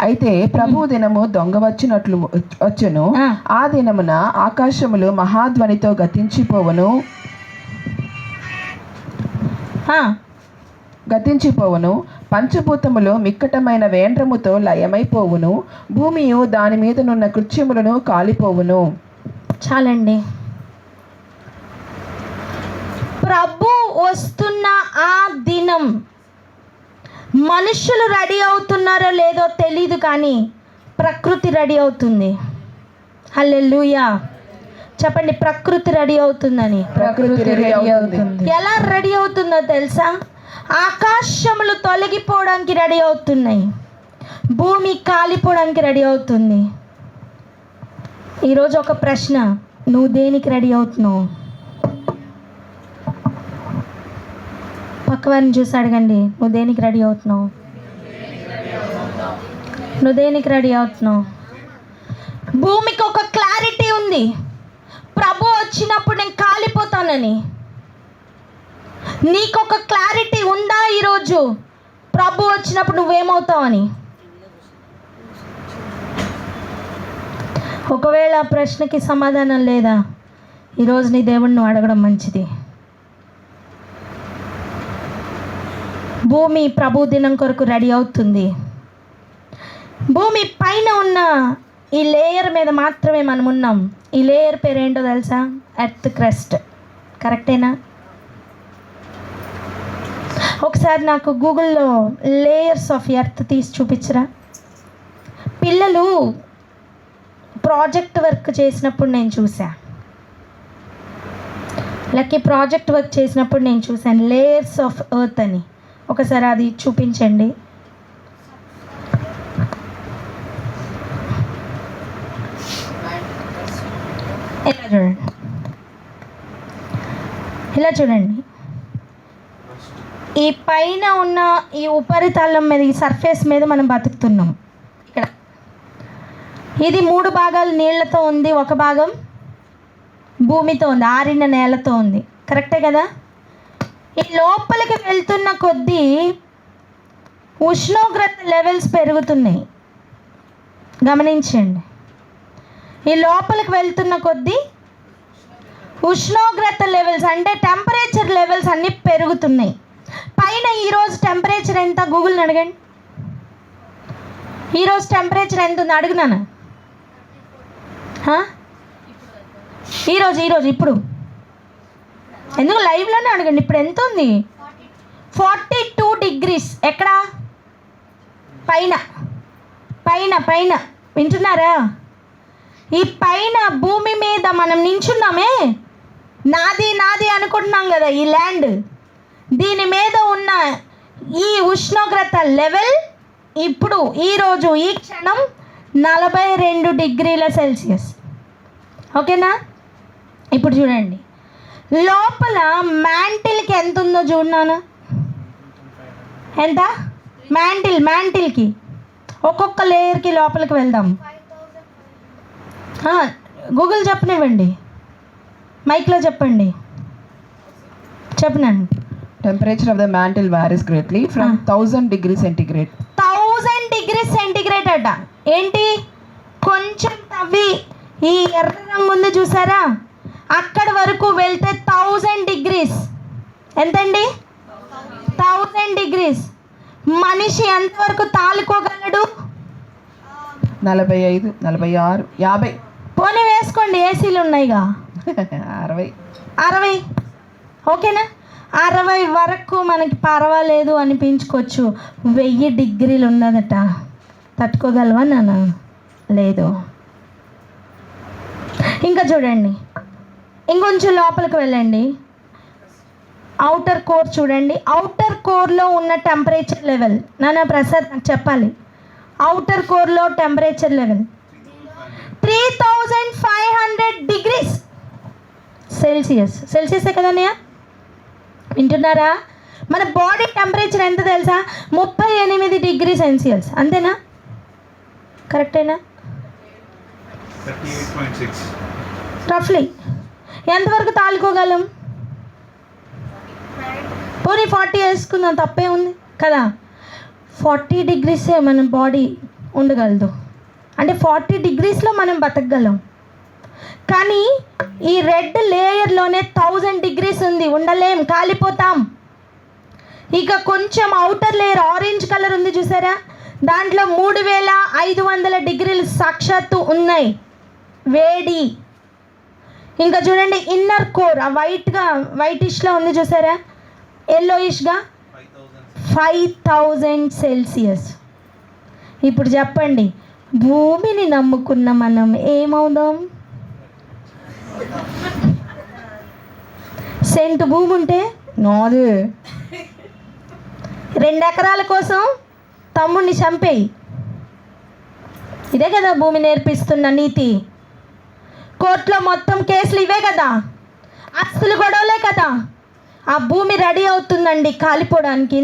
అయితే ప్రభు దినము దొంగ వచ్చినట్లు వచ్చును. ఆ దినమున ఆకాశములు మహాధ్వనితో గతించిపోవును, పంచభూతములు మిక్కటమైన వేండ్రముతో లయమైపోవును, భూమియు దాని మీదనున్న కృత్యములను కాలిపోవును. చాలండి. ప్రభు వస్తున్న ఆ దినం మనుషులు రెడీ అవుతున్నారో లేదో తెలీదు, కానీ ప్రకృతి రెడీ అవుతుంది. హల్లెలూయా చెప్పండి. ప్రకృతి రెడీ అవుతుందని. ప్రకృతి రెడీ అవుతుంది. ఎలా రెడీ అవుతుందో తెలుసా? ఆకాశములు తొలగిపోవడానికి రెడీ అవుతున్నాయి, భూమి కాలిపోవడానికి రెడీ అవుతుంది. ఈరోజు ఒక ప్రశ్న, నువ్వు దేనికి రెడీ అవుతున్నావు? పక్కవారిని చూసి అడగండి, నువ్వు దేనికి రెడీ అవుతున్నావు? నువ్వు దేనికి రెడీ అవుతున్నావు? భూమికి ఒక క్లారిటీ ఉంది, ప్రభు వచ్చినప్పుడు నేను కాలిపోతానని. నీకొక క్లారిటీ ఉందా ఈరోజు? ప్రభు వచ్చినప్పుడు నువ్వేమవుతావని. ఒకవేళ ఆ ప్రశ్నకి సమాధానం లేదా, ఈరోజు నీ దేవుడిని నువ్వు అడగడం మంచిది. భూమి ప్రభు దినం కొరకు రెడీ అవుతుంది. భూమి పైన ఉన్న ఈ లేయర్ మీద మాత్రమే మనం ఉన్నాం. ఈ లేయర్ పేరు ఏంటో తెలుసా? Earth crust. కరెక్టేనా? ఒకసారి నాకు గూగుల్లో లేయర్స్ ఆఫ్ ఎర్త్ తీసి చూపించరా? పిల్లలు ప్రాజెక్ట్ వర్క్ చేసినప్పుడు నేను చూసా. ప్రాజెక్ట్ వర్క్ చేసినప్పుడు నేను చూశాను లేయర్స్ ఆఫ్ ఎర్త్ అని. ఒకసారి అది చూపించండి. ఇలా చూడండి. ఈ పైన ఉన్న ఈ ఉపరితలం మీద, ఈ సర్ఫేస్ మీద మనం బతుకుతున్నాం. ఇక్కడ ఇది 3 భాగాలు నీళ్లతో ఉంది, ఒక భాగం భూమితో ఉంది, ఆరిన నేలతో ఉంది. కరెక్టే కదా? ఈ లోపలికి వెళ్తున్న కొద్దీ ఉష్ణోగ్రత లెవెల్స్ పెరుగుతున్నాయి. గమనించండి. ఈ లోపలికి వెళ్తున్న కొద్దీ ఉష్ణోగ్రత లెవెల్స్ అంటే టెంపరేచర్ లెవెల్స్ అన్నీ పెరుగుతున్నాయి. పైన ఈరోజు టెంపరేచర్ ఎంత? గూగుల్ని అడగండి. ఈరోజు టెంపరేచర్ ఎంత ఉంది అడుగునాను. ఈరోజు ఇప్పుడు ఎందుకు లైవ్లోనే అడగండి. ఇప్పుడు ఎంత ఉంది? 42 డిగ్రీస్. ఎక్కడ? పైన పైన పైన వింటున్నారా? ఈ పైన భూమి మీద మనం నించున్నామే, నాది అనుకుంటున్నాం కదా ఈ ల్యాండ్. దీని మీద ఉన్న ఈ ఉష్ణోగ్రత లెవెల్ ఇప్పుడు ఈరోజు ఈ క్షణం 42 డిగ్రీల సెల్సియస్. ఓకేనా? ఇప్పుడు చూడండి, లోపల మ్యాంటిల్కి ఎంత ఉందో చూడన్నాను. ఎంత? మ్యాంటిల్కి ఒక్కొక్క లేయర్కి లోపలికి వెళ్దాం. గూగుల్ చెప్పనివ్వండి, మైక్లో చెప్పండి. చెప్పనండి. Temperature of the mantle varies greatly from 1000 degrees centigrade. 1000 degree centigrade అట. ఏంటి? కొంచెం తవ్వి ఈ ఎర్ర రంగు ఉంది చూసారా, అక్కడి వరకు వెళ్తే 1000 డిగ్రీస్. ఎంతండి? 1000 డిగ్రీస్. మనిషి ఎంతవరకు తాలుకోగలడు? 45, 46, 50, పోనీ వేసుకోండి, ఏసీలు ఉన్నాయిగా. 60. ఓకేనా? 60 వరకు మనకి పర్వాలేదు అనిపించుకోవచ్చు. 1000 డిగ్రీలు ఉన్నదట, తట్టుకోగలవా నాన్న? లేదు. ఇంకా చూడండి, ఇంకొంచెం లోపలికి వెళ్ళండి. అవుటర్ కోర్ చూడండి. అవుటర్ కోర్లో ఉన్న టెంపరేచర్ లెవెల్, నాన్న ప్రసాద్ నాకు చెప్పాలి. అవుటర్ కోర్లో టెంపరేచర్ లెవెల్ 3500 డిగ్రీస్ సెల్సియస్. సెల్సియసే కదన్నయ్య, వింటున్నారా? మన బాడీ టెంపరేచర్ ఎంత తెలుసా? 38 డిగ్రీ సెల్సియస్. అంతేనా? కరెక్టేనా? 38.6. రఫ్లీ ఎంతవరకు తాలుకోగలం? పోనీ 40 వేసుకుందాం, తప్పే ఉంది కదా. 40 డిగ్రీసే మన బాడీ ఉండగలదు, అంటే 40 డిగ్రీస్లో మనం బతకగలం. కానీ ఈ రెడ్ లేయర్లోనే 1000 డిగ్రీస్ ఉంది, ఉండలేం, కాలిపోతాం. ఇక కొంచెం అవుటర్ లేయర్ ఆరెంజ్ కలర్ ఉంది చూసారా, దాంట్లో 3500 డిగ్రీలు సాక్షాత్తు ఉన్నాయి, వేడి. ఇంకా చూడండి ఇన్నర్ కోర్, ఆ వైటిష్లో ఉంది చూసారా, ఎల్లోయిష్గా 5000 సెల్సియస్. ఇప్పుడు చెప్పండి, భూమిని నమ్ముకున్న మనం ఏమవుదాం? సెంటు భూమి ఉంటే నాది, 2 ఎకరాల కోసం తమ్ముడిని చంపేయి. ఇదే కదా భూమి నేర్పిస్తున్న నీతి. కోర్టులో మొత్తం కేసులు ఇవే కదా, ఆస్తులు గొడవలే కదా. ఆ భూమి రెడీ అవుతుందండి కాలిపోవడానికి.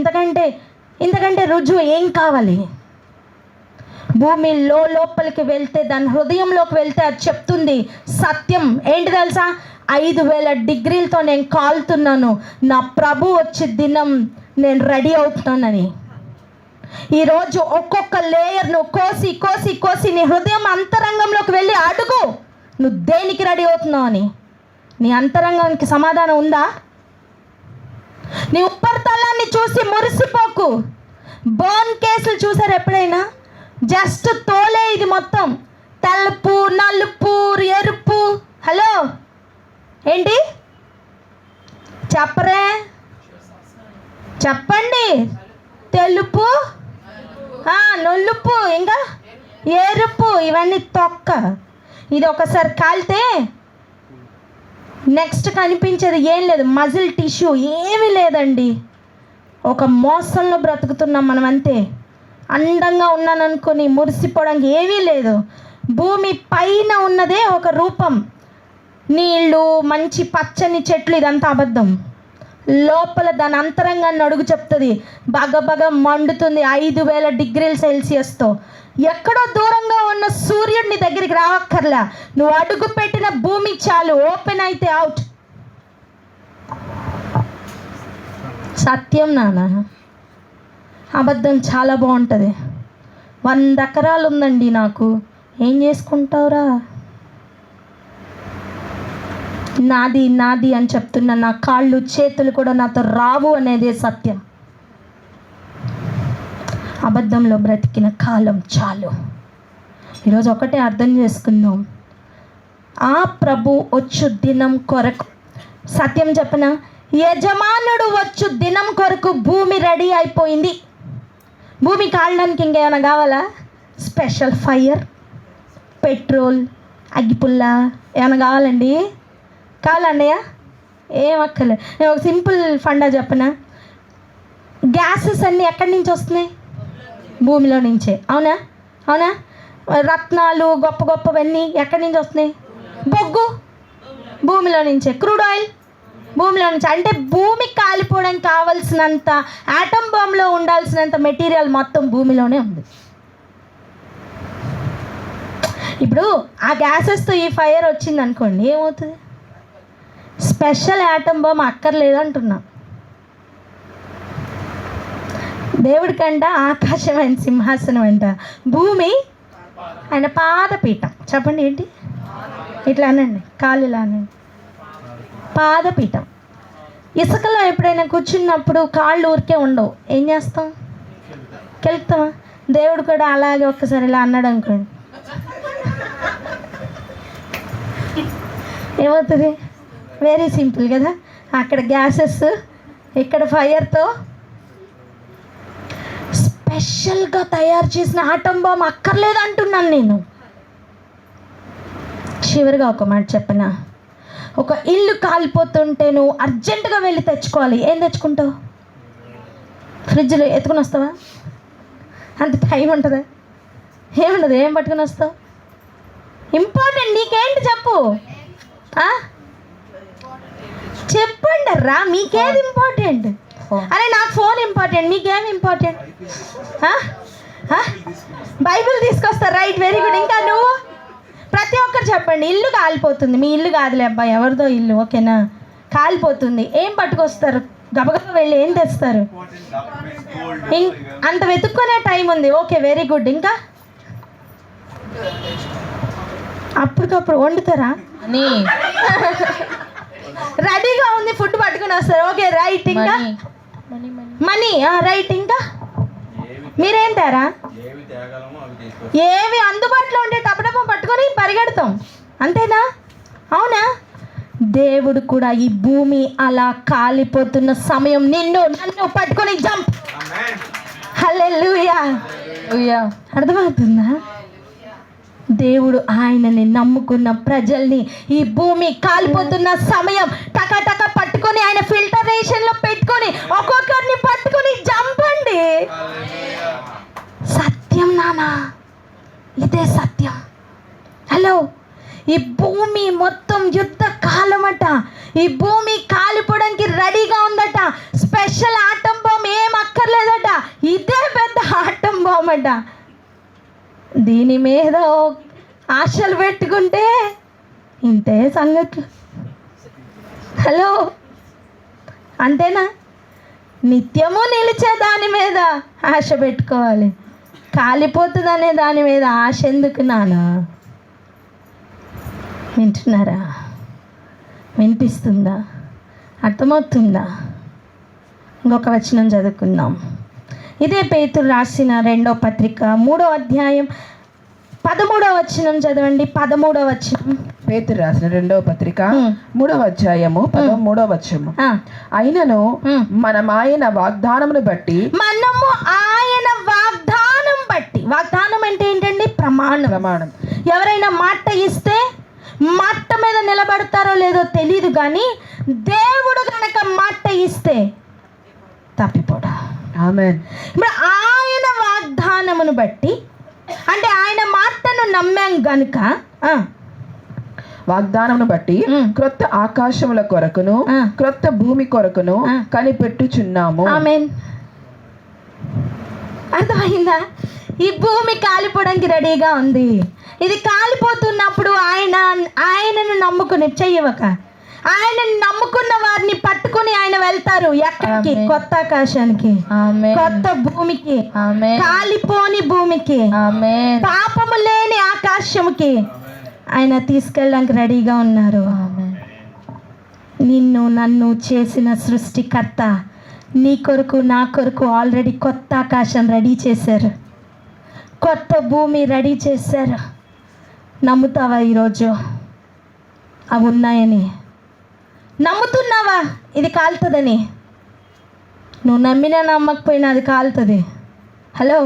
ఇంతకంటే రుజువు ఏం కావాలి? భూమి లోపలికి వెళ్తే, దాని హృదయంలోకి వెళ్తే అది చెప్తుంది సత్యం. ఏంటి తెలుసా? 5000 డిగ్రీలతో నేను కాలుతున్నాను, నా ప్రభు వచ్చే దినం నేను రెడీ అవుతున్నానని. ఈరోజు ఒక్కొక్క లేయర్ నువ్వు కోసి కోసి కోసి నీ హృదయం అంతరంగంలోకి వెళ్ళి అడుగు, నువ్వు దేనికి రెడీ అవుతున్నావు అని. నీ అంతరంగానికి సమాధానం ఉందా? నీ ఉపరితలాన్ని చూసి మురిసిపోకు. బర్న్ కేసులు చూసారు ఎప్పుడైనా? జస్ట్ తోలే ఇది మొత్తం, తెలుపు, నలుపు, ఎరుపు. హలో ఏంటి చెప్పరే? చెప్పండి. తెలుపు, నలుపు, ఇంకా ఎరుపు, ఇవన్నీ తొక్క. ఇది ఒకసారి కాలితే నెక్స్ట్ కనిపించేది ఏం లేదు, మజిల్ టిష్యూ ఏమీ లేదండి. ఒక మోసంలో బ్రతుకుతున్నాం మనం, అంతే. అందంగా ఉన్నాననుకొని మురిసిపోవడానికి ఏమీ లేదు. భూమి పైన ఉన్నదే ఒక రూపం, నీళ్ళు, మంచి పచ్చని చెట్లు, ఇదంతా అబద్ధం. లోపల దాని అంతరంగాన్ని అడుగు చెప్తుంది, బగబగ మండుతుంది 5000 డిగ్రీల సెల్సియస్తో. ఎక్కడో దూరంగా ఉన్న సూర్యుడిని దగ్గరికి రావక్కర్లా, నువ్వు అడుగు పెట్టిన భూమి చాలు, ఓపెన్ అయితే అవుట్. సత్యం నాన్న, అబద్ధం చాలా బాగుంటుంది. 100 ఎకరాలు ఉందండి నాకు, ఏం చేసుకుంటావురా? నాది నాది అని చెప్తున్నా, నా కాళ్ళు చేతులు కూడా నాతో రావు అనేదే సత్యం. అబద్ధంలో బ్రతికిన కాలం చాలు. ఈరోజు ఒకటే అర్థం చేసుకుందాం, ఆ ప్రభు వచ్చు దినం కొరకు. సత్యం చెప్పన, యజమానుడు వచ్చు దినం కొరకు భూమి రెడీ అయిపోయింది. భూమి కాలడానికి ఇంకేమైనా కావాలా? స్పెషల్ ఫైర్, పెట్రోల్, అగ్గిపుల్ల ఏమైనా కావాలండి? కావాలండియా? ఏం అక్కర్లేదు. నేను ఒక సింపుల్ ఫండా చెప్పనా, గ్యాసెస్ అన్నీ ఎక్కడి నుంచి వస్తున్నాయి? భూమిలో నుంచే. అవునా? అవునా? రత్నాలు గొప్ప గొప్పవన్నీ ఎక్కడి నుంచి వస్తున్నాయి? బొగ్గు భూమిలో నుంచే, క్రూడ్ ఆయిల్ భూమిలో నుంచి. అంటే భూమి కాలిపోవడానికి కావాల్సినంత, ఆటం బాంబ్లో ఉండాల్సినంత మెటీరియల్ మొత్తం భూమిలోనే ఉంది. ఇప్పుడు ఆ గ్యాసెస్తో ఈ ఫైర్ వచ్చింది అనుకోండి, ఏమవుతుంది? స్పెషల్ ఆటం బాంబ్ అక్కర్లేదు అంటున్నా. దేవుడికంట ఆకాశం అంట, సింహాసనం అంట, భూమి ఆయన పాదపీఠం. చెప్పండి ఏంటి? ఇట్లా అనండి, కాళ్ళు ఇలా అనండి. పాదపీఠం. ఇసుకలో ఎప్పుడైనా కూర్చున్నప్పుడు కాళ్ళు ఊరికే ఉండవు, ఏం చేస్తాం? కెలుపుతామా? దేవుడు కూడా అలాగే ఒక్కసారి ఇలా అన్నాడు అనుకోండి, ఏమవుతుంది? వెరీ సింపుల్ కదా. అక్కడ గ్యాసెస్, ఇక్కడ ఫైర్తో స్పెషల్గా తయారు చేసిన ఆటం బాంబ్ అక్కర్లేదు అంటున్నాను నేను. చివరిగా ఒక మాట చెప్పనా? ఒక ఇల్లు కాలిపోతుంటే నువ్వు అర్జెంటుగా వెళ్ళి తెచ్చుకోవాలి. ఏం తెచ్చుకుంటావు? ఫ్రిడ్జ్లో ఎత్తుకుని వస్తావా? అంత టైం ఉంటుందా? ఏముండదు. ఏం పట్టుకుని వస్తావు? ఇంపార్టెంట్ నీకేంటి చెప్పు. చెప్పండి రా, మీకేది ఇంపార్టెంట్? అరే నాకు ఫోన్ ఇంపార్టెంట్, మీకేం ఇంపార్టెంట్? బైబిల్ తీసుకొస్తా. Right, very good. ఇంకా నువ్వు ప్రతి ఒక్కరు చెప్పండి. ఇల్లు కాలిపోతుంది. మీ ఇల్లు కాదులే అబ్బాయి, ఎవరిదో ఇల్లు, ఓకేనా? కాలిపోతుంది. ఏం పట్టుకొస్తారు? గబగబా వెళ్ళి ఏం తెస్తారు? అంత వెతుక్కునే టైం ఉంది. Okay, very good. ఇంకా అప్పటికప్పుడు వండుతారా? రెడీగా ఉంది, ఫుడ్ పట్టుకుని వస్తారు. Okay, right. ఇంకా మనీ, రైట్. ఇంకా మీరేంటారా? ఏవి అందుబాటులో ఉండే టపటప పట్టుకొని పరిగెడతాం, అంతేనా? అవునా? దేవుడు కూడా ఈ భూమి అలా కాలిపోతున్న సమయం నిన్ను నన్ను పట్టుకొని జంప్. హల్లెలూయా. అర్థమవుతుందా? దేవుడు ఆయనని నమ్ముకున్న ప్రజల్ని ఈ భూమి కాలిపోతున్న సమయం టక పట్టుకొని ఆయన ఫిల్టరేషన్లో పెట్టుకొని ఒక్కొక్కరిని పట్టుకొని జంపండి. సత్యం నానా, ఇదే సత్యం. హలో, ఈ భూమి మొత్తం యుద్ధ కాలమట. ఈ భూమి కాలిపోవడానికి రెడీగా ఉందట. స్పెషల్ ఆటం బాంబ్ ఏం అక్కర్లేదట. ఇదే పెద్ద ఆటం బాంబ్ అట. దీని మీద ఆశలు పెట్టుకుంటే ఇంతే సంగతులు. హలో, అంతేనా? నిత్యము నిలిచే దాని మీద ఆశ పెట్టుకోవాలి. కాలిపోతుంది అనే దాని మీద ఆశ ఎందుకు నానా? వింటున్నారా? వినిపిస్తుందా? అర్థమవుతుందా? ఇంకొక వచనం చదువుకుందాం. ఇదే పేతురు రాసిన 2వ పత్రిక 3వ అధ్యాయం 13వ వచనం చదవండి. 13వ వచనం. పేతురు రాసిన 2వ పత్రిక 3వ అధ్యాయము 13వ వచనము. అయినను మనం ఆయన వాగ్దానమును బట్టి, మనము ఆయన వాగ్దానం బట్టి. వాగ్దానం అంటే ఏంటండి? ప్రమాణం. ఎవరైనా మాట ఇస్తే మాట మీద నిలబడతారో లేదో తెలియదు, కానీ దేవుడు కనుక మాట ఇస్తే తప్పిపోడా. ఆమేన్. ఇప్పుడు ఆయన వాగ్దానమును బట్టి అంటే ఆయన మాటను నమ్మాం గనుక, వాగ్దానమును బట్టి క్రొత్త ఆకాశముల కొరకును క్రొత్త భూమి కొరకును కనిపెట్టుచున్నాము. ఆమేన్. అర్థమైందా? ఈ భూమి కాలిపోవడానికి రెడీగా ఉంది. ఇది కాలిపోతున్నప్పుడు ఆయనను నమ్ముకుని చెయ్యవక, ఆయనను నమ్ముకున్న వారిని పట్టుకుని ఆయన వెళ్తారు. ఎక్కడికి? కొత్త ఆకాశానికి, కొత్త భూమికి, కాలిపోని భూమికి, పాపము లేని ఆకాశముకి ఆయన తీసుకెళ్ళడానికి రెడీగా ఉన్నారు. నిన్ను నన్ను చేసిన సృష్టికర్త నీ కొరకు నా కొరకు ఆల్రెడీ కొత్త ఆకాశం రెడీ చేశారు, కొత్త భూమి రెడీ చేశారు. నమ్ముతావా? ఈరోజు అవి ఉన్నాయని నమ్ముతున్నావా? ఇది కాలుతుందని. నువ్వు నమ్మినా నమ్మకపోయినా అది కాలుతుంది. హలో,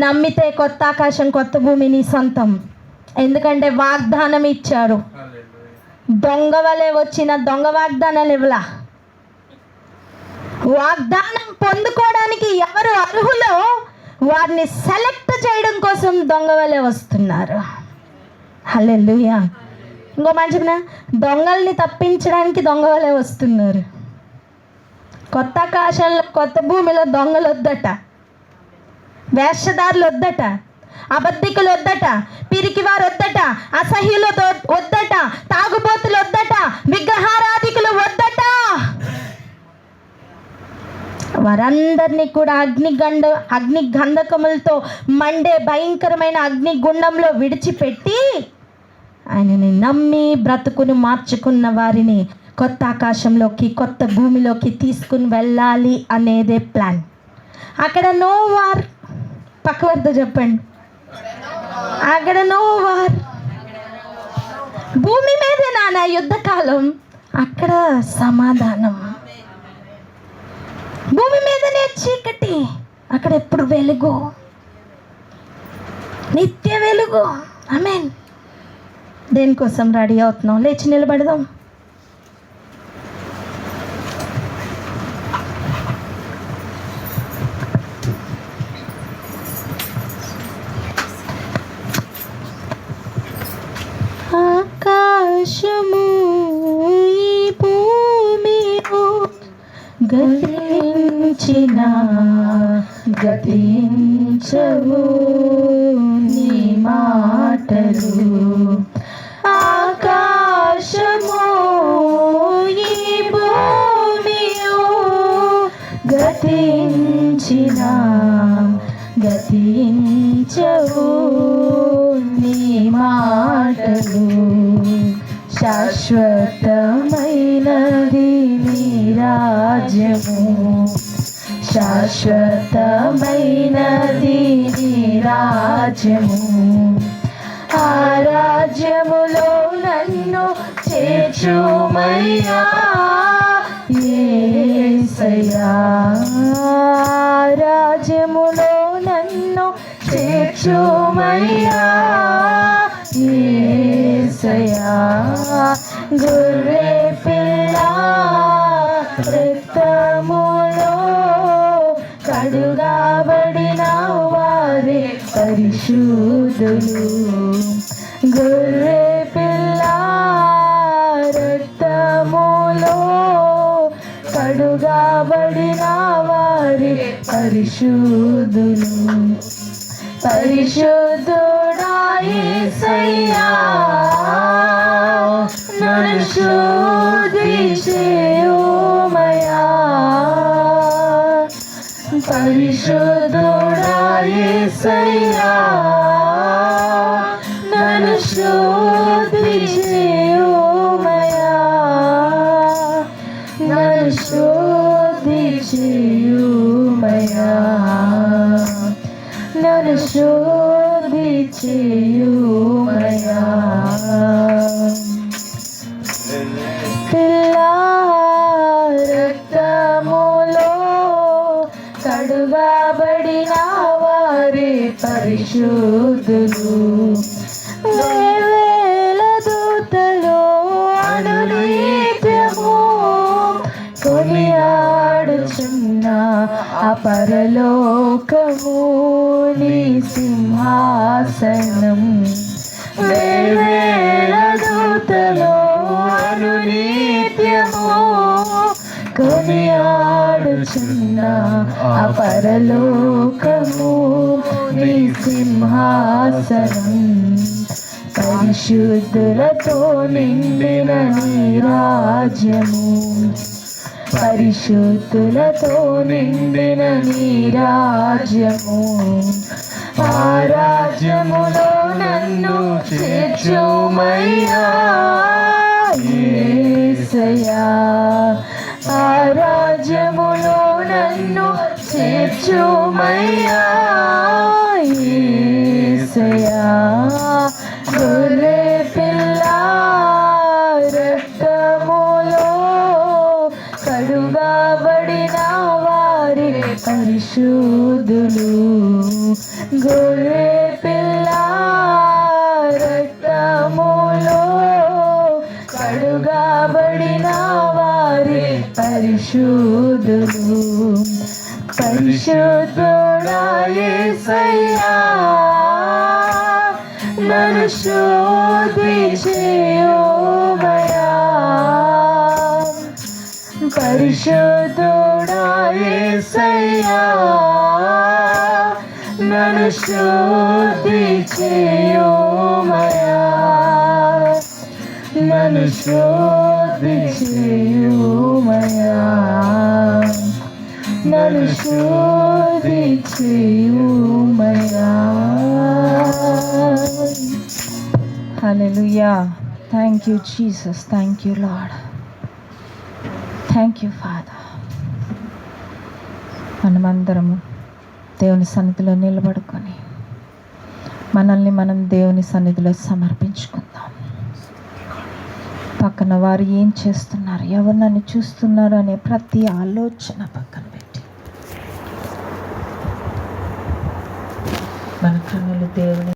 నమ్మితే కొత్త ఆకాశం కొత్త భూమి నీ సొంతం. ఎందుకంటే వాగ్దానం ఇచ్చారు. దొంగ వలె వచ్చిన దొంగ వాగ్దానాలు ఇవ్వలా. వాగ్దానం పొందుకోవడానికి ఎవరు అర్హులో వారిని సెలెక్ట్ చేయడం కోసం దొంగ వలె వస్తున్నారు. హల్లెలూయా. ఇంకో మాట చెప్పిన, దొంగల్ని తప్పించడానికి దొంగ వలె వస్తున్నారు. కొత్త ఆకాశంలో కొత్త భూమిలో దొంగలు వద్దట, వేషధారులు వద్దట, అబద్ధికులు వద్దట, పిరికివారు వద్దట, అసహ్యులు వద్దట, తాగుబోతులు వద్దట, విగ్రహారాధికులు వద్దట. వారందరినీ కూడా అగ్ని గంధకములతో మండే భయంకరమైన అగ్నిగుండంలో విడిచిపెట్టి ఆయనని నమ్మి బ్రతుకును మార్చుకున్న వారిని కొత్త ఆకాశంలోకి కొత్త భూమిలోకి తీసుకుని వెళ్ళాలి అనేదే ప్లాన్. అక్కడ నో వార్, పక్కవర్తో చెప్పండి, అక్కడ నో వార్. భూమి మీదే నాన్న యుద్ధకాలం, అక్కడ సమాధానం. భూమి మీదనే చీకటి, అక్కడ ఎప్పుడు వెలుగు, నిత్య వెలుగు. ఆమేన్. దేనికోసం రెడీ అవుతున్నాం? లేచి నిలబడదాం. ఆకాశము ఈ భూమిలో గతించిన గతించవు నీ మాటలు. ఆకాశము ఈ భూమిలో గతించిన గతించవు నీ మాటలు. శాశ్వతమైనది నీ రాజ్యము, శాశ్వతమైనది నీ రాజ్యము. ఆ రాజ్యములో నన్ను చేర్చుమయ్యా యేసయ్యా. రాజ్యములో నన్ను చేర్చుమయ్యా యేసయ్యా. గొర్రె పిల్ల రక్తములో కడుగబడిన వారే పరిశుద్ధులు. గొర్రె పిల్ల రక్తములో కడుగబడిన వారే పరిశుద్ధులు. పరిశుద్ధుడా యేసయ్యా, నన్ను శుద్ధి చేయుమయ్యా. పరిశుద్ధుడా యేసయ్యా, నన్ను శుద్ధి చేయుమయ్యా. నన్ను శుద్ధి చేయుమయ్యా. నన్ను శుద్ధి చేయుమయ్యా. పిల్ల రక్తములో కడుగబడిన వారే పరిశుద్ధులు. వేవేల దూతలు అనునిత్యము కొనియాడుచున్న ఆ పరలోకము నీ సింహాసనం. వేవేల దూతలు అనునిత్యము కొనియాడుచున్న ఆ పరలోకము నీ సింహాసనం. పరిశుద్ధులతో నిండిన నీ రాజ్యము, పరిశుద్ధులతో నిండిన నీ రాజ్యము. ఆ రాజ్యములో నన్ను చేర్చుమయ్యా యేసయ్యా. ఆ రాజ్యములో నన్ను చేర్చుమయ్యా యేసయ్యా. గొర్రె పిల్ల రక్తములో కడుగబడిన వారే పరిశుద్ధులు. గొర్రె పిల్ల రక్తములో కడుగబడిన వారే పరిశుద్ధులు. పరిశుద్ధుడా యేసయ్యా, నన్ను శుద్ధి చేయుమయ్యా. పరిశుద్ధుడా యేసయ్యా, నన్ను శుద్ధి చేయుమయ్యా. నన్ను శుద్ధి చేయుమయ్యా. నన్ను శోధి చేయుమయ్యా. Hallelujah. Thank you Jesus. Thank you Lord. Thank you Father. మనమందరము దేవుని సన్నిధిలో నిలబడుకొని మనల్ని మనం దేవుని సన్నిధిలో సమర్పించుకుందాం. పక్కన వారు ఏం చేస్తున్నారు, ఎవరు నన్ను చూస్తున్నారు అనే ప్రతి ఆలోచన పక్కన పెట్టి మన కన్నులు దేవుని